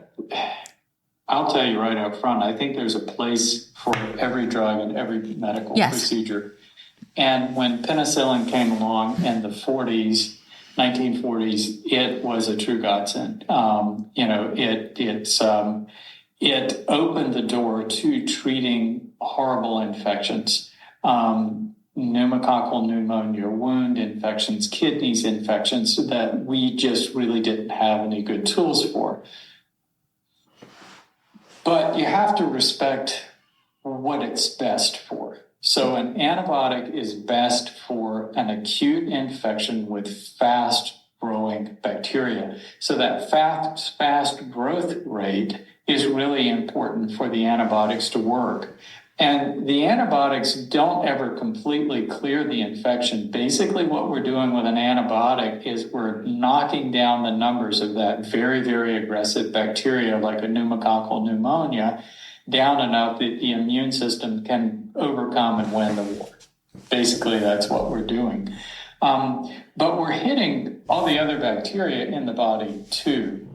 I'll tell you right up front, I think there's a place for every drug and every medical procedure. And when penicillin came along in the 1940s, it was a true godsend. It opened the door to treating horrible infections, pneumococcal pneumonia, wound infections, kidneys infections that we just really didn't have any good tools for. But you have to respect what it's best for. So an antibiotic is best for an acute infection with fast-growing bacteria. So that fast growth rate is really important for the antibiotics to work. And the antibiotics don't ever completely clear the infection. Basically, what we're doing with an antibiotic is we're knocking down the numbers of that very, very aggressive bacteria, like a pneumococcal pneumonia, down enough that the immune system can overcome and win the war. Basically, that's what we're doing. But we're hitting all the other bacteria in the body too.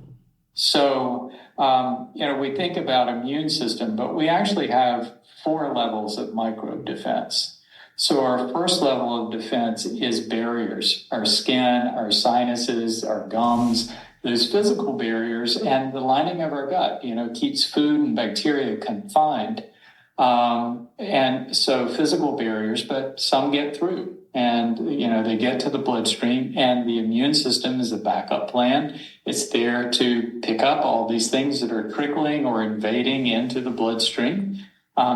So, we think about immune system, but we actually have 4 levels of microbe defense. So our first level of defense is barriers, our skin, our sinuses, our gums, those physical barriers, and the lining of our gut, keeps food and bacteria confined. And so physical barriers, but some get through and, they get to the bloodstream, and the immune system is a backup plan. It's there to pick up all these things that are trickling or invading into the bloodstream.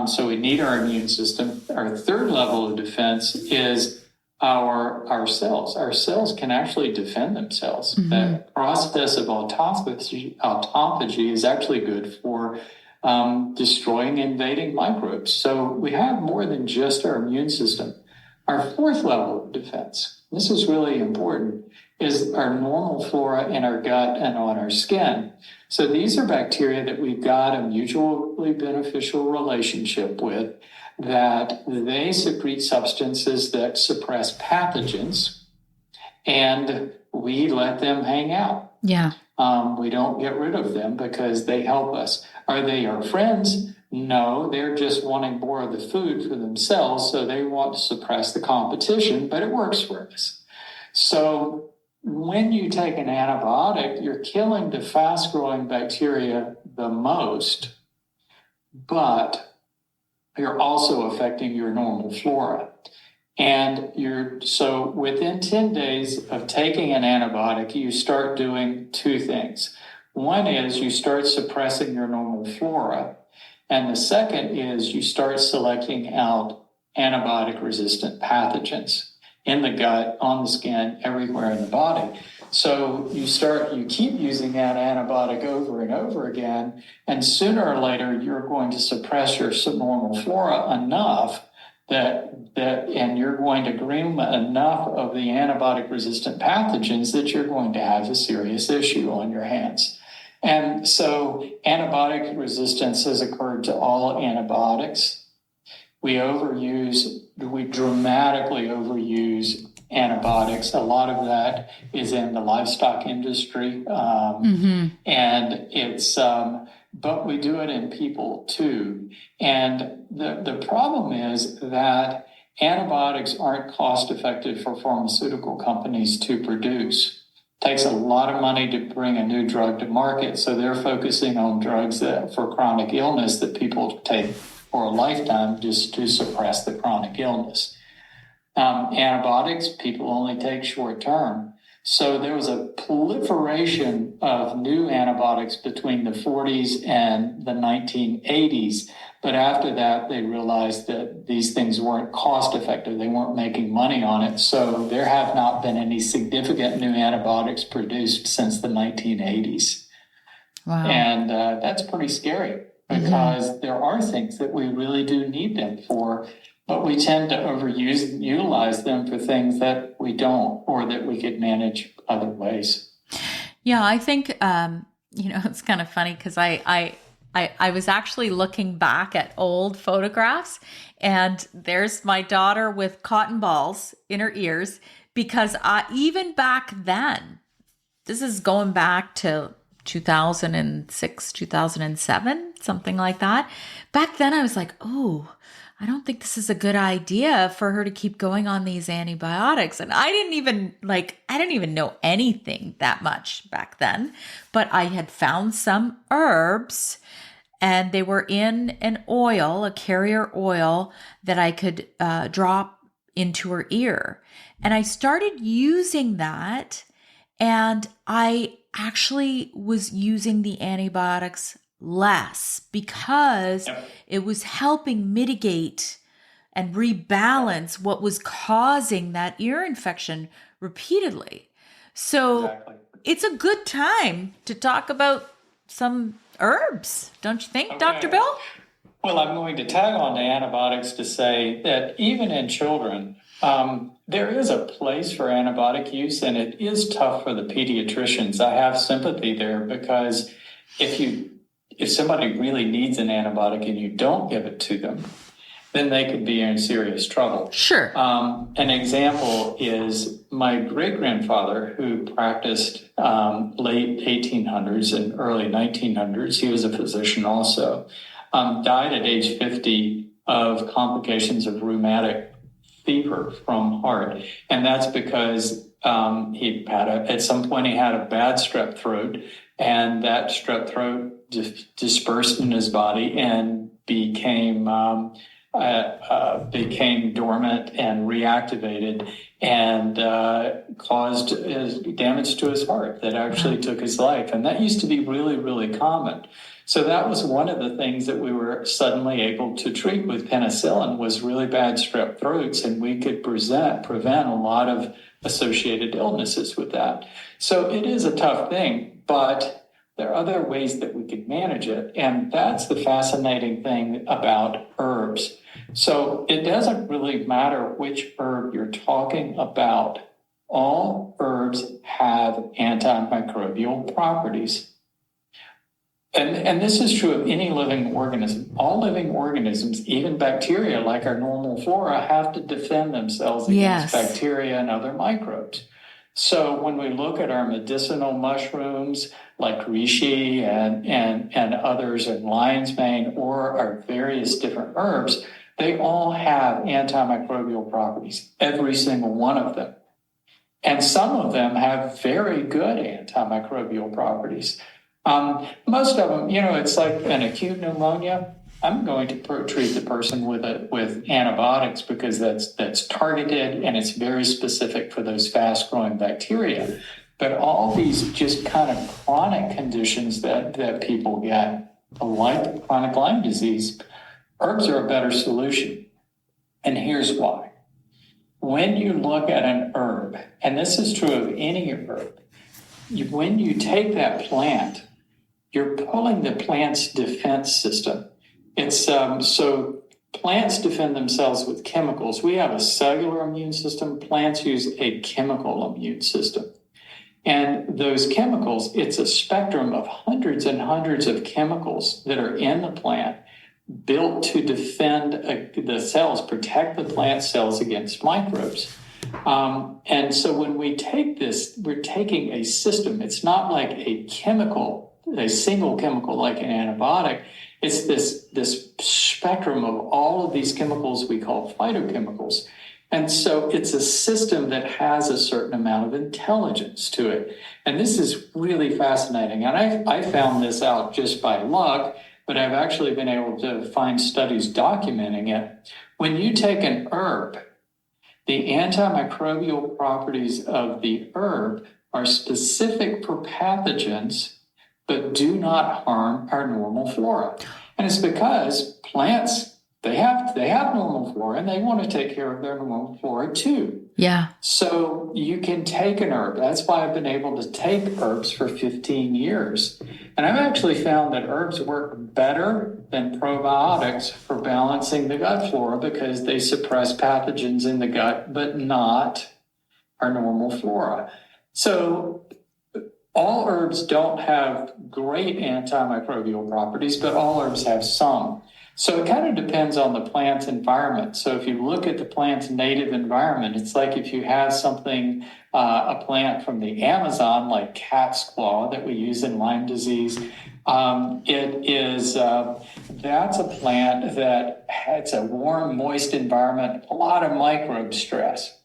So we need our immune system. Our third level of defense is our cells. Our cells can actually defend themselves. Mm-hmm. The process of autophagy is actually good for destroying invading microbes. So we have more than just our immune system. Our fourth level of defense, this is really important, is our normal flora in our gut and on our skin. So these are bacteria that we've got a mutually beneficial relationship with, that they secrete substances that suppress pathogens, and we let them hang out. Yeah. We don't get rid of them because they help us. Are they our friends? No, they're just wanting more of the food for themselves, so they want to suppress the competition, but it works for us. So when you take an antibiotic, you're killing the fast-growing bacteria the most, but you're also affecting your normal flora. And so within 10 days of taking an antibiotic, you start doing 2 things. One is you start suppressing your normal flora. And the second is you start selecting out antibiotic-resistant pathogens in the gut, on the skin, everywhere in the body. So you keep using that antibiotic over and over again, and sooner or later you're going to suppress your normal flora enough and you're going to groom enough of the antibiotic-resistant pathogens that you're going to have a serious issue on your hands. And so antibiotic resistance has occurred to all antibiotics. We dramatically overuse antibiotics. A lot of that is in the livestock industry. And it's, but we do it in people too. And the problem is that antibiotics aren't cost effective for pharmaceutical companies to produce. Takes a lot of money to bring a new drug to market, so they're focusing on drugs for chronic illness that people take for a lifetime just to suppress the chronic illness. Antibiotics, people only take short term. So there was a proliferation of new antibiotics between the 40s and the 1980s. But after that, they realized that these things weren't cost effective. They weren't making money on it. So there have not been any significant new antibiotics produced since the 1980s. Wow. And that's pretty scary. because there are things that we really do need them for, but we tend to utilize them for things that we don't, or that we could manage other ways. Yeah, I think, it's kind of funny because I was actually looking back at old photographs, and there's my daughter with cotton balls in her ears, because even back then, this is going back to 2006, 2007, something like that. Back then I was like, oh, I don't think this is a good idea for her to keep going on these antibiotics. And I didn't even know anything that much back then, but I had found some herbs, and they were in an oil, a carrier oil that I could drop into her ear. And I started using that, and I actually was using the antibiotics less because it was helping mitigate and rebalance what was causing that ear infection repeatedly. So it's a good time to talk about some herbs, don't you think, Dr. Bill? Well, I'm going to tag on to antibiotics to say that even in children, there is a place for antibiotic use, and it is tough for the pediatricians. I have sympathy there, because if somebody really needs an antibiotic and you don't give it to them, then they could be in serious trouble. Sure. An example is my great-grandfather, who practiced late 1800s and early 1900s. He was a physician also. Died at age 50 of complications of rheumatic fever from heart. And that's because at some point he had a bad strep throat, and that strep throat dispersed in his body and became dormant and reactivated, and caused damage to his heart that actually took his life. And that used to be really, really common. So that was one of the things that we were suddenly able to treat with penicillin, was really bad strep throats, and we could prevent a lot of associated illnesses with that. So it is a tough thing, but there are other ways that we could manage it. And that's the fascinating thing about herbs. So it doesn't really matter which herb you're talking about. All herbs have antimicrobial properties. And this is true of any living organism. All living organisms, even bacteria like our normal flora, have to defend themselves against bacteria and other microbes. So when we look at our medicinal mushrooms like reishi and others in lion's mane, or our various different herbs, they all have antimicrobial properties, every single one of them. And some of them have very good antimicrobial properties. Most of them, it's like an acute pneumonia. I'm going to treat the person with antibiotics, because that's targeted and it's very specific for those fast-growing bacteria. But all these just kind of chronic conditions that people get, like chronic Lyme disease, herbs are a better solution. And here's why. When you look at an herb, and this is true of any herb, when you take that plant, you're pulling the plant's defense system. It's so plants defend themselves with chemicals. We have a cellular immune system. Plants use a chemical immune system. And those chemicals, it's a spectrum of hundreds and hundreds of chemicals that are in the plant, built to defend the cells, protect the plant cells against microbes. And so when we take this, we're taking a system. It's not like a single chemical like an antibiotic. It's this spectrum of all of these chemicals we call phytochemicals. And so it's a system that has a certain amount of intelligence to it. And this is really fascinating. And I found this out just by luck, but I've actually been able to find studies documenting it. When you take an herb, the antimicrobial properties of the herb are specific for pathogens, but do not harm our normal flora. And it's because plants, they have normal flora, and they want to take care of their normal flora too. Yeah. So you can take an herb. That's why I've been able to take herbs for 15 years. And I've actually found that herbs work better than probiotics for balancing the gut flora because they suppress pathogens in the gut, but not our normal flora. So all herbs don't have great antimicrobial properties, but all herbs have some. So it kind of depends on the plant's environment. So if you look at the plant's native environment, it's like if you have something, a plant from the Amazon, like cat's claw that we use in Lyme disease. That's a plant that it's a warm, moist environment, a lot of microbe stress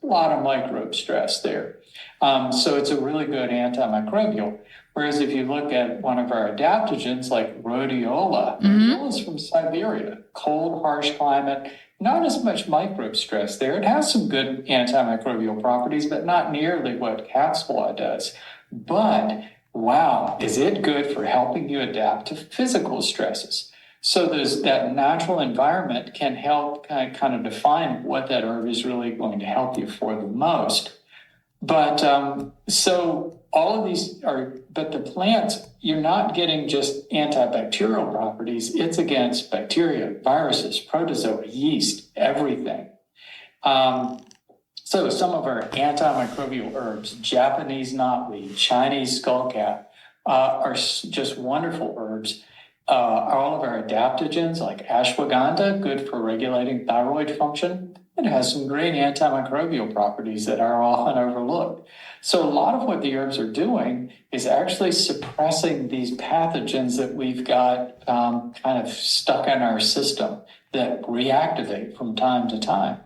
there. So it's a really good antimicrobial. Whereas if you look at one of our adaptogens like rhodiola, rhodiola is from Siberia, cold, harsh climate, not as much microbe stress there. It has some good antimicrobial properties, but not nearly what cat's claw does. But wow, is it good for helping you adapt to physical stresses? So that natural environment can help kind of define what that herb is really going to help you for the most. But so all of these but the plants, you're not getting just antibacterial properties. It's against bacteria, viruses, protozoa, yeast, everything. So some of our antimicrobial herbs, Japanese knotweed, Chinese skullcap, are just wonderful herbs. All of our adaptogens like ashwagandha, good for regulating thyroid function. It has some great antimicrobial properties that are often overlooked. So a lot of what the herbs are doing is actually suppressing these pathogens that we've got kind of stuck in our system that reactivate from time to time.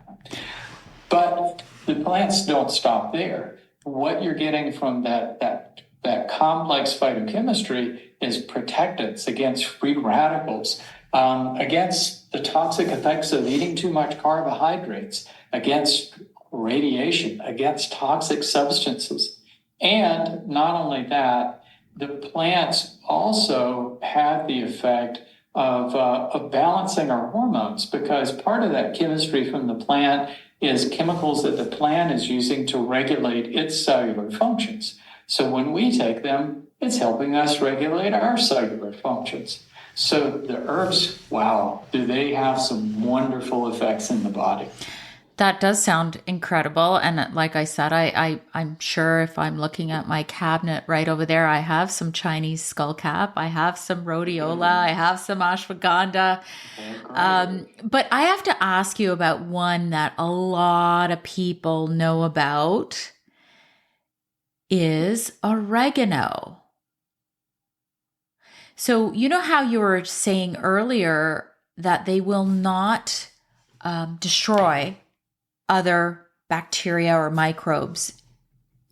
But the plants don't stop there. What you're getting from that complex phytochemistry is protectants against free radicals, against the toxic effects of eating too much carbohydrates, against radiation, against toxic substances. And not only that, the plants also have the effect of balancing our hormones, because part of that chemistry from the plant is chemicals that the plant is using to regulate its cellular functions. So when we take them, it's helping us regulate our cellular functions. So the herbs, wow, do they have some wonderful effects in the body. That does sound incredible. And like I said, I'm sure if I'm looking at my cabinet right over there, I have some Chinese skullcap, I have some rhodiola, I have some ashwagandha. But I have to ask you about one that a lot of people know about is oregano. So you know how you were saying earlier that they will not destroy other bacteria or microbes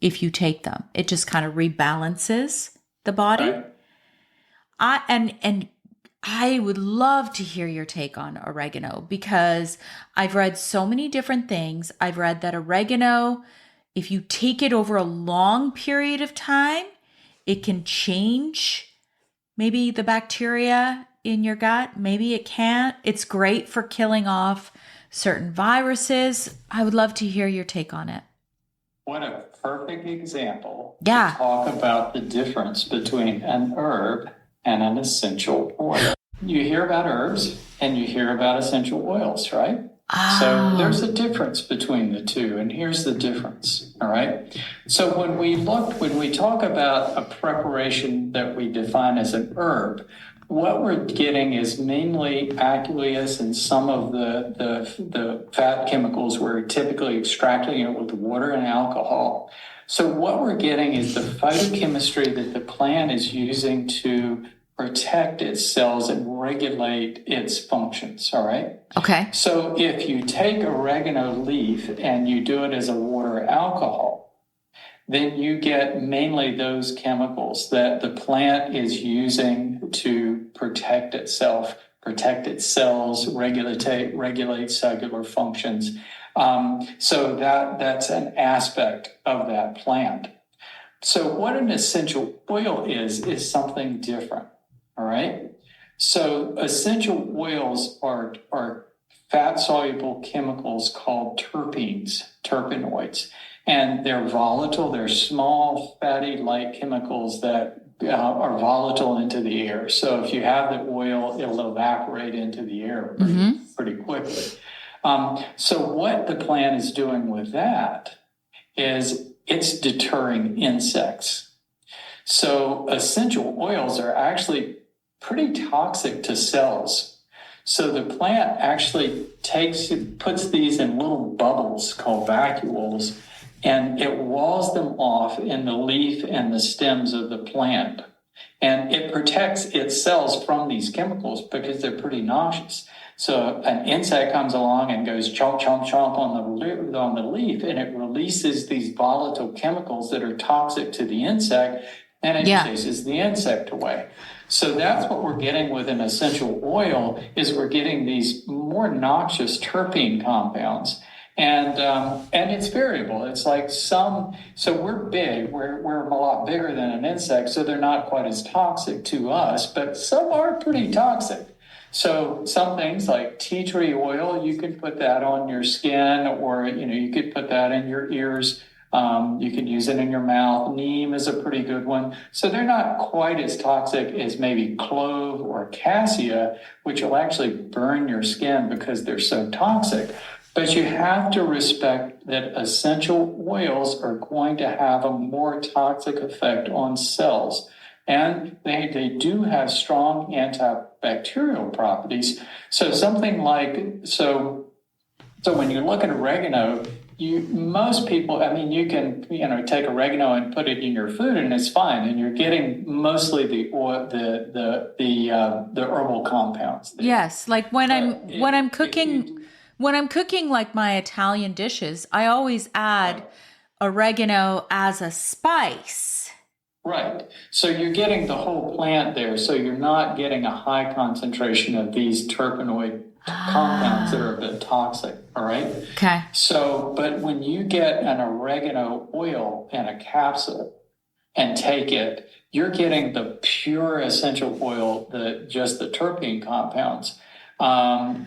if you take them. It just kind of rebalances the body. Right. And I would love to hear your take on oregano, because I've read so many different things. I've read that oregano, if you take it over a long period of time, it can change maybe the bacteria in your gut. Maybe it can't. It's great for killing off certain viruses. I would love to hear your take on it. What a perfect example to talk about the difference between an herb and an essential oil. You hear about herbs and you hear about essential oils, right? Oh. So there's a difference between the two, and here's the difference, all right? So when we talk about a preparation that we define as an herb, what we're getting is mainly aqueous and some of the fat chemicals. We're typically extracting it with water and alcohol. So what we're getting is the phytochemistry that the plant is using to protect its cells and regulate its functions, all right? Okay. So if you take oregano leaf and you do it as a water alcohol, then you get mainly those chemicals that the plant is using to protect itself, protect its cells, regulate cellular functions. So that's an aspect of that plant. So what an essential oil is something different, all right? So essential oils are fat-soluble chemicals called terpenoids. And they're volatile. They're small, fatty, light chemicals that are volatile into the air. So if you have the oil, it'll evaporate into the air pretty quickly. So what the plant is doing with that is it's deterring insects. So essential oils are actually pretty toxic to cells. So the plant actually puts these in little bubbles called vacuoles, and it walls them off in the leaf and the stems of the plant. And it protects its cells from these chemicals because they're pretty noxious. So an insect comes along and goes chomp, chomp, chomp on the leaf, and it releases these volatile chemicals that are toxic to the insect, and it chases the insect away. So that's what we're getting with an essential oil, is we're getting these more noxious terpene compounds. And it's variable. It's like so we're big, we're a lot bigger than an insect, so they're not quite as toxic to us, but some are pretty toxic. So some things like tea tree oil, you can put that on your skin, or, you could put that in your ears. You can use it in your mouth. Neem is a pretty good one. So they're not quite as toxic as maybe clove or cassia, which will actually burn your skin because they're so toxic. But you have to respect that essential oils are going to have a more toxic effect on cells. And they do have strong antibacterial properties. So something like, so when you look at oregano, most people, you can, take oregano and put it in your food and it's fine. And you're getting mostly the oil, the herbal compounds. Yes. Like when I'm cooking like my Italian dishes, I always add oregano as a spice. Right. So you're getting the whole plant there. So you're not getting a high concentration of these terpenoid compounds that are a bit toxic. All right. Okay. So, but when you get an oregano oil in a capsule and take it, you're getting the pure essential oil, just the terpene compounds. And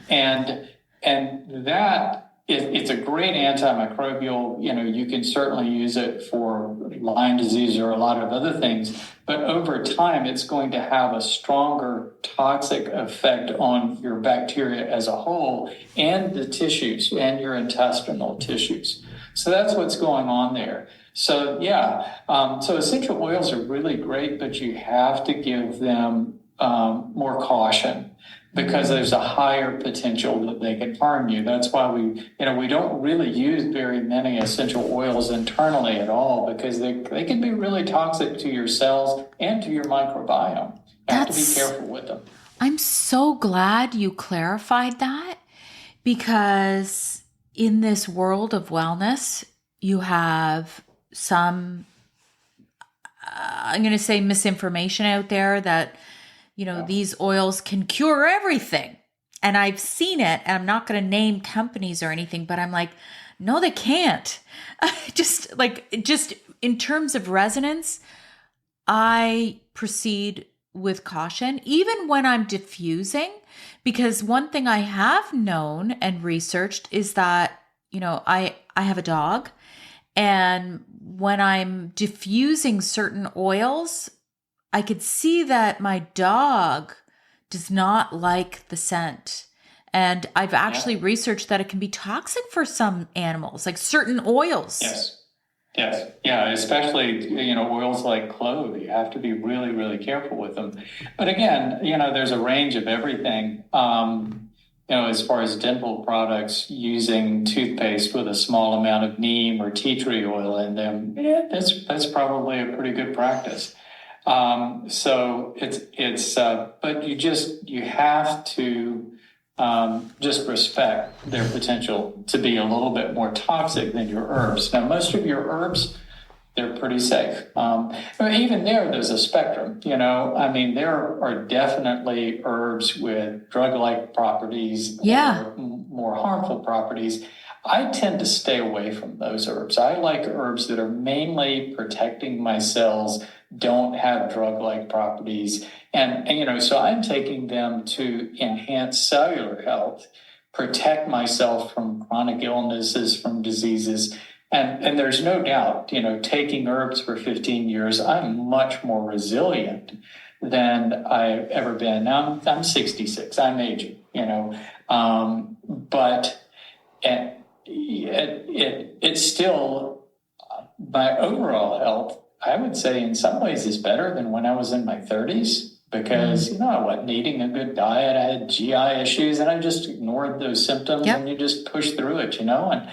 that it's a great antimicrobial. You can certainly use it for Lyme disease or a lot of other things, but over time, it's going to have a stronger toxic effect on your bacteria as a whole and the tissues and your intestinal tissues. So that's what's going on there. So so essential oils are really great, but you have to give them more caution, because there's a higher potential that they can harm you. That's why we don't really use very many essential oils internally at all, because they can be really toxic to your cells and to your microbiome. You have to be careful with them. I'm so glad you clarified that, because in this world of wellness, you have some, I'm going to say, misinformation out there that these oils can cure everything. And I've seen it, and I'm not going to name companies or anything, but I'm like, no, they can't. just in terms of resonance, I proceed with caution, even when I'm diffusing, because one thing I have known and researched is that, I have a dog, and when I'm diffusing certain oils, I could see that my dog does not like the scent. And I've actually researched that it can be toxic for some animals, like certain oils. Yes. Yeah, especially, oils like clove. You have to be really, really careful with them. But again, there's a range of everything. As far as dental products, using toothpaste with a small amount of neem or tea tree oil in them, that's probably a pretty good practice. So but you have to just respect their potential to be a little bit more toxic than your herbs. Now, most of your herbs, they're pretty safe. Even there's a spectrum, there are definitely herbs with drug-like properties or more harmful properties. I tend to stay away from those herbs. I like herbs that are mainly protecting my cells, don't have drug-like properties. And so I'm taking them to enhance cellular health, protect myself from chronic illnesses, from diseases, And there's no doubt, taking herbs for 15 years, I'm much more resilient than I've ever been. Now I'm 66. I'm aging, but it's still, my overall health, I would say in some ways is better than when I was in my 30s. Because, I wasn't eating a good diet. I had GI issues and I just ignored those symptoms and you just push through it, and I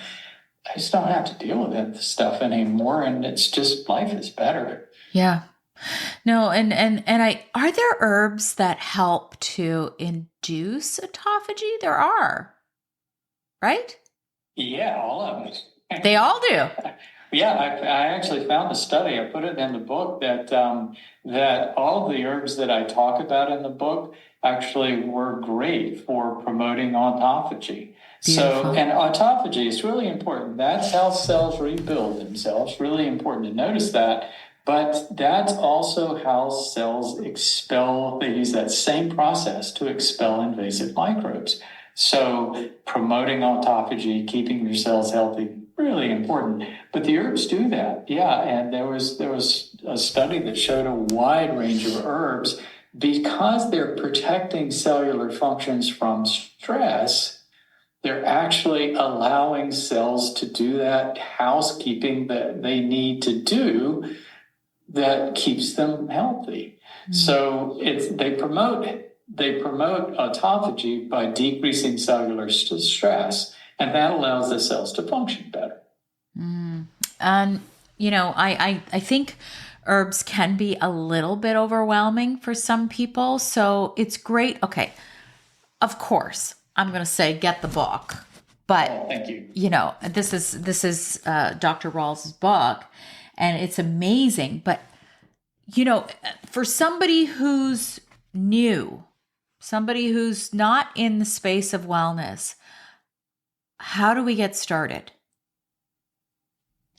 just don't have to deal with that stuff anymore. And it's just, life is better. Yeah. No, and are there herbs that help to induce autophagy? There are, right? Yeah, all of them. They all do. Yeah, I actually found a study. I put it in the book that that all of the herbs that I talk about in the book actually were great for promoting autophagy. Beautiful. So, and autophagy is really important. That's how cells rebuild themselves. Really important to notice that. But that's also how cells expel. They use that same process to expel invasive microbes. So, promoting autophagy, keeping your cells healthy, really important. But the herbs do that. Yeah, and there was a study that showed a wide range of herbs because they're protecting cellular functions from stress. They're actually allowing cells to do that housekeeping that they need to do that keeps them healthy. Mm-hmm. So they promote autophagy by decreasing cellular stress. And that allows the cells to function better. And, I think herbs can be a little bit overwhelming for some people. So it's great. Okay. Of course, I'm going to say get the book. But, thank you. This is Dr. Rawls' book, and it's amazing. But, for somebody who's new, somebody who's not in the space of wellness, how do we get started?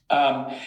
I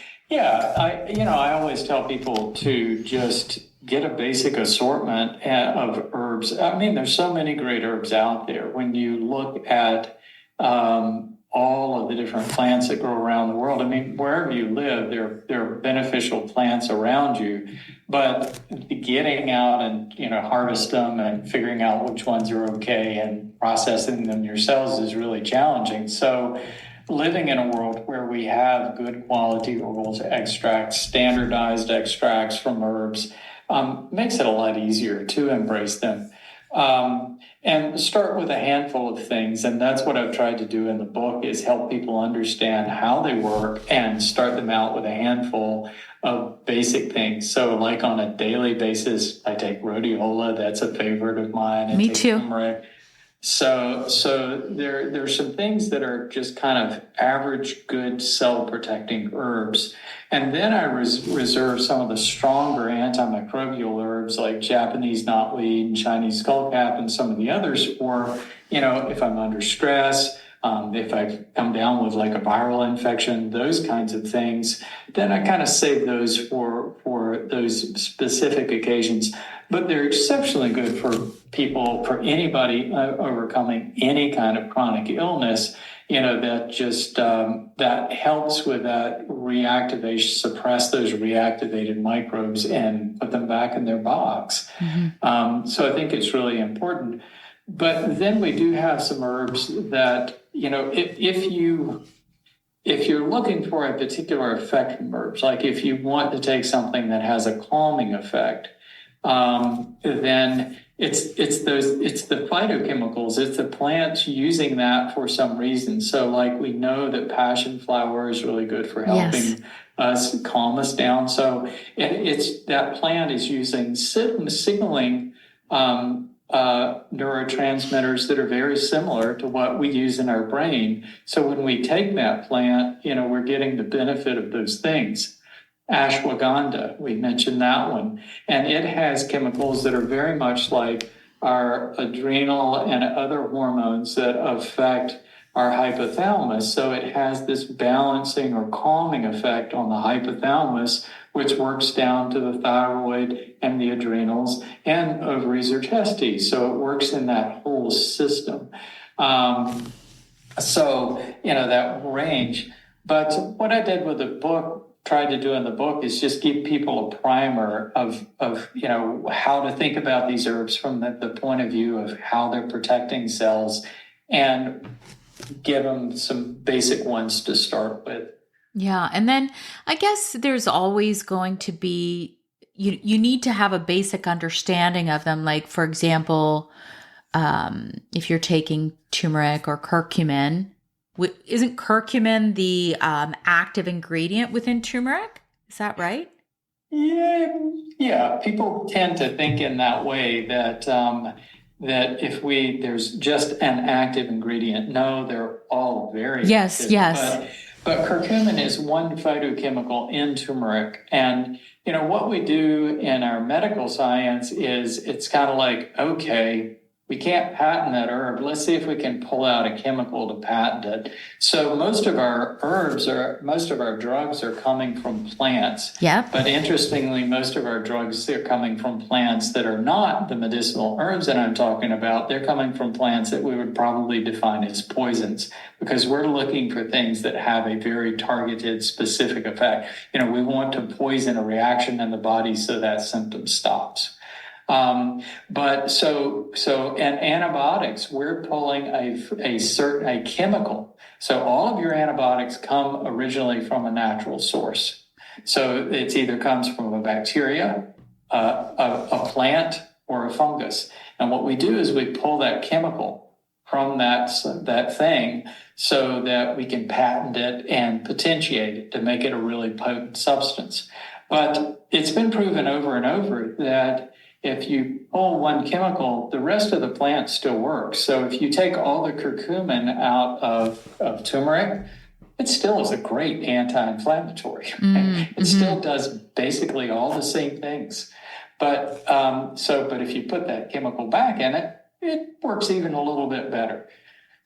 always tell people to just get a basic assortment of herbs. I mean, there's so many great herbs out there. When you look at all of the different plants that grow around the world, I mean, wherever you live, there are beneficial plants around you. But getting out and harvest them and figuring out which ones are okay and processing them yourselves is really challenging. So, living in a world where we have good quality herbal extracts, standardized extracts from herbs, makes it a lot easier to embrace them. And start with a handful of things. And that's what I've tried to do in the book, is help people understand how they work and start them out with a handful of basic things. So like on a daily basis, I take rhodiola. That's a favorite of mine. Me too. Turmeric. So there's some things that are just kind of average, good cell-protecting herbs. And then I reserve some of the stronger antimicrobial herbs like Japanese knotweed and Chinese skullcap and some of the others for, if I'm under stress, if I come down with like a viral infection, those kinds of things, then I kind of save those for those specific occasions. But they're exceptionally good for people, for anybody overcoming any kind of chronic illness, that just, that helps with that reactivation, suppress those reactivated microbes and put them back in their box. Mm-hmm. So I think it's really important. But then we do have some herbs that, if you're looking for a particular effect from herbs, like if you want to take something that has a calming effect, then it's the phytochemicals, it's the plants using that for some reason. So like we know that passion flower is really good for helping us calm us down. So it's that plant is using signaling neurotransmitters that are very similar to what we use in our brain. So when we take that plant, we're getting the benefit of those things. Ashwagandha, we mentioned that one. And it has chemicals that are very much like our adrenal and other hormones that affect our hypothalamus. So it has this balancing or calming effect on the hypothalamus, which works down to the thyroid and the adrenals and ovaries or testes. So it works in that whole system. That range. But what I did with the book, tried to do in the book, is just give people a primer of how to think about these herbs from the point of view of how they're protecting cells, and give them some basic ones to start with. Yeah. And then I guess there's always going to be, you need to have a basic understanding of them. Like, for example, if you're taking turmeric or curcumin, isn't curcumin the active ingredient within turmeric? Is that right? Yeah. People tend to think in that way that if there's just an active ingredient. No, they're all very active. Yes. But curcumin is one phytochemical in turmeric, and what we do in our medical science is it's kind of like, okay, we can't patent that herb. Let's see if we can pull out a chemical to patent it. So most of our drugs are coming from plants. Yeah. But interestingly, most of our drugs are coming from plants that are not the medicinal herbs that I'm talking about. They're coming from plants that we would probably define as poisons, because we're looking for things that have a very targeted, specific effect. We want to poison a reaction in the body so that symptom stops. And antibiotics, we're pulling a chemical. So all of your antibiotics come originally from a natural source. So it either comes from a bacteria, a plant, or a fungus. And what we do is we pull that chemical from that thing so that we can patent it and potentiate it to make it a really potent substance. But it's been proven over and over that if you pull one chemical, the rest of the plant still works. So if you take all the curcumin out of turmeric, it still is a great anti-inflammatory. It still does basically all the same things. But if you put that chemical back in it, it works even a little bit better.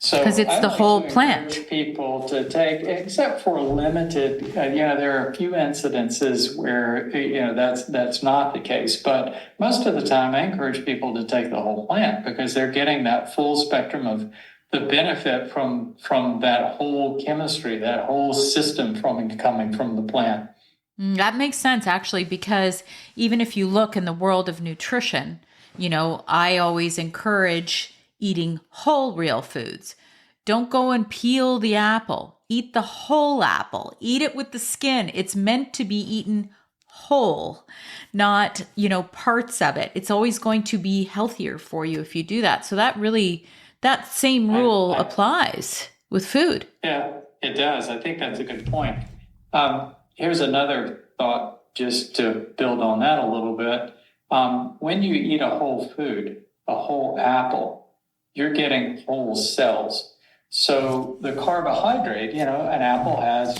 So because it's the whole plant. People to take, except for limited, there are a few incidences where that's not the case. But most of the time, I encourage people to take the whole plant, because they're getting that full spectrum of the benefit from that whole chemistry, that whole system coming from the plant. That makes sense, actually, because even if you look in the world of nutrition, I always encourage eating whole real foods. Don't go and peel the apple. Eat the whole apple. Eat it with the skin. It's meant to be eaten whole, not, parts of it. It's always going to be healthier for you if you do that. So that same rule applies with food. Yeah, it does. I think that's a good point. Here's another thought, just to build on that a little bit. When you eat a whole food, a whole apple, you're getting whole cells. So the carbohydrate, an apple has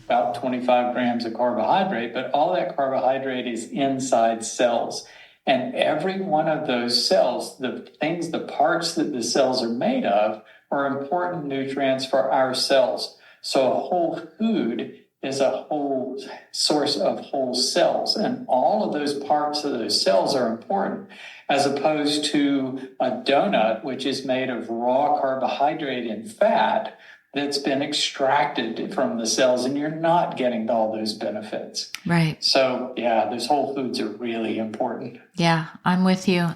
about 25 grams of carbohydrate, but all that carbohydrate is inside cells. And every one of those cells, the parts that the cells are made of, are important nutrients for our cells. So a whole food is a whole source of whole cells. And all of those parts of those cells are important, as opposed to a donut, which is made of raw carbohydrate and fat that's been extracted from the cells, and you're not getting all those benefits. Right. So, those whole foods are really important. Yeah, I'm with you.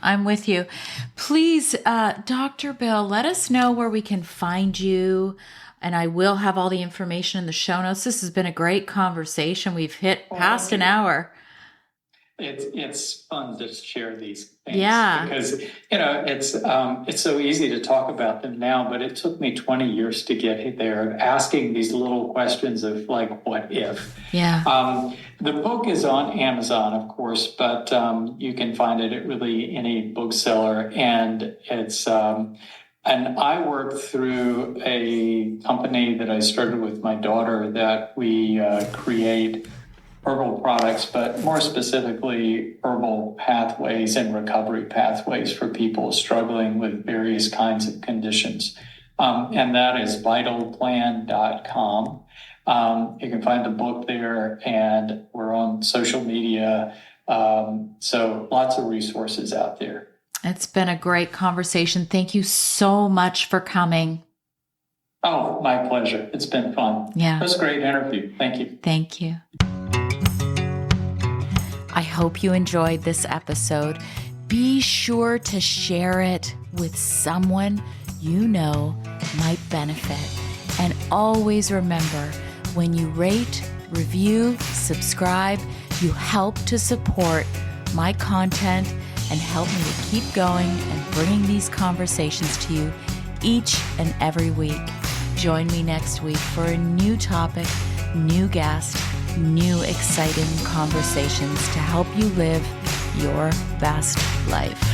Please, Dr. Bill, let us know where we can find you. And I will have all the information in the show notes. This has been a great conversation. We've hit past an hour. It's fun to share these things. Yeah. Because, it's so easy to talk about them now, but it took me 20 years to get there, asking these little questions of like, what if? Yeah. The book is on Amazon, of course, but you can find it at really any bookseller. And it's... And I work through a company that I started with my daughter that we create herbal products, but more specifically herbal pathways and recovery pathways for people struggling with various kinds of conditions. And that is vitalplan.com. You can find the book there, and we're on social media. So lots of resources out there. It's been a great conversation. Thank you so much for coming. Oh, my pleasure. It's been fun. Yeah. It was a great interview. Thank you. Thank you. I hope you enjoyed this episode. Be sure to share it with someone you know might benefit. And always remember, when you rate, review, subscribe, you help to support my content and help me to keep going and bringing these conversations to you each and every week. Join me next week for a new topic, new guest, new exciting conversations to help you live your best life.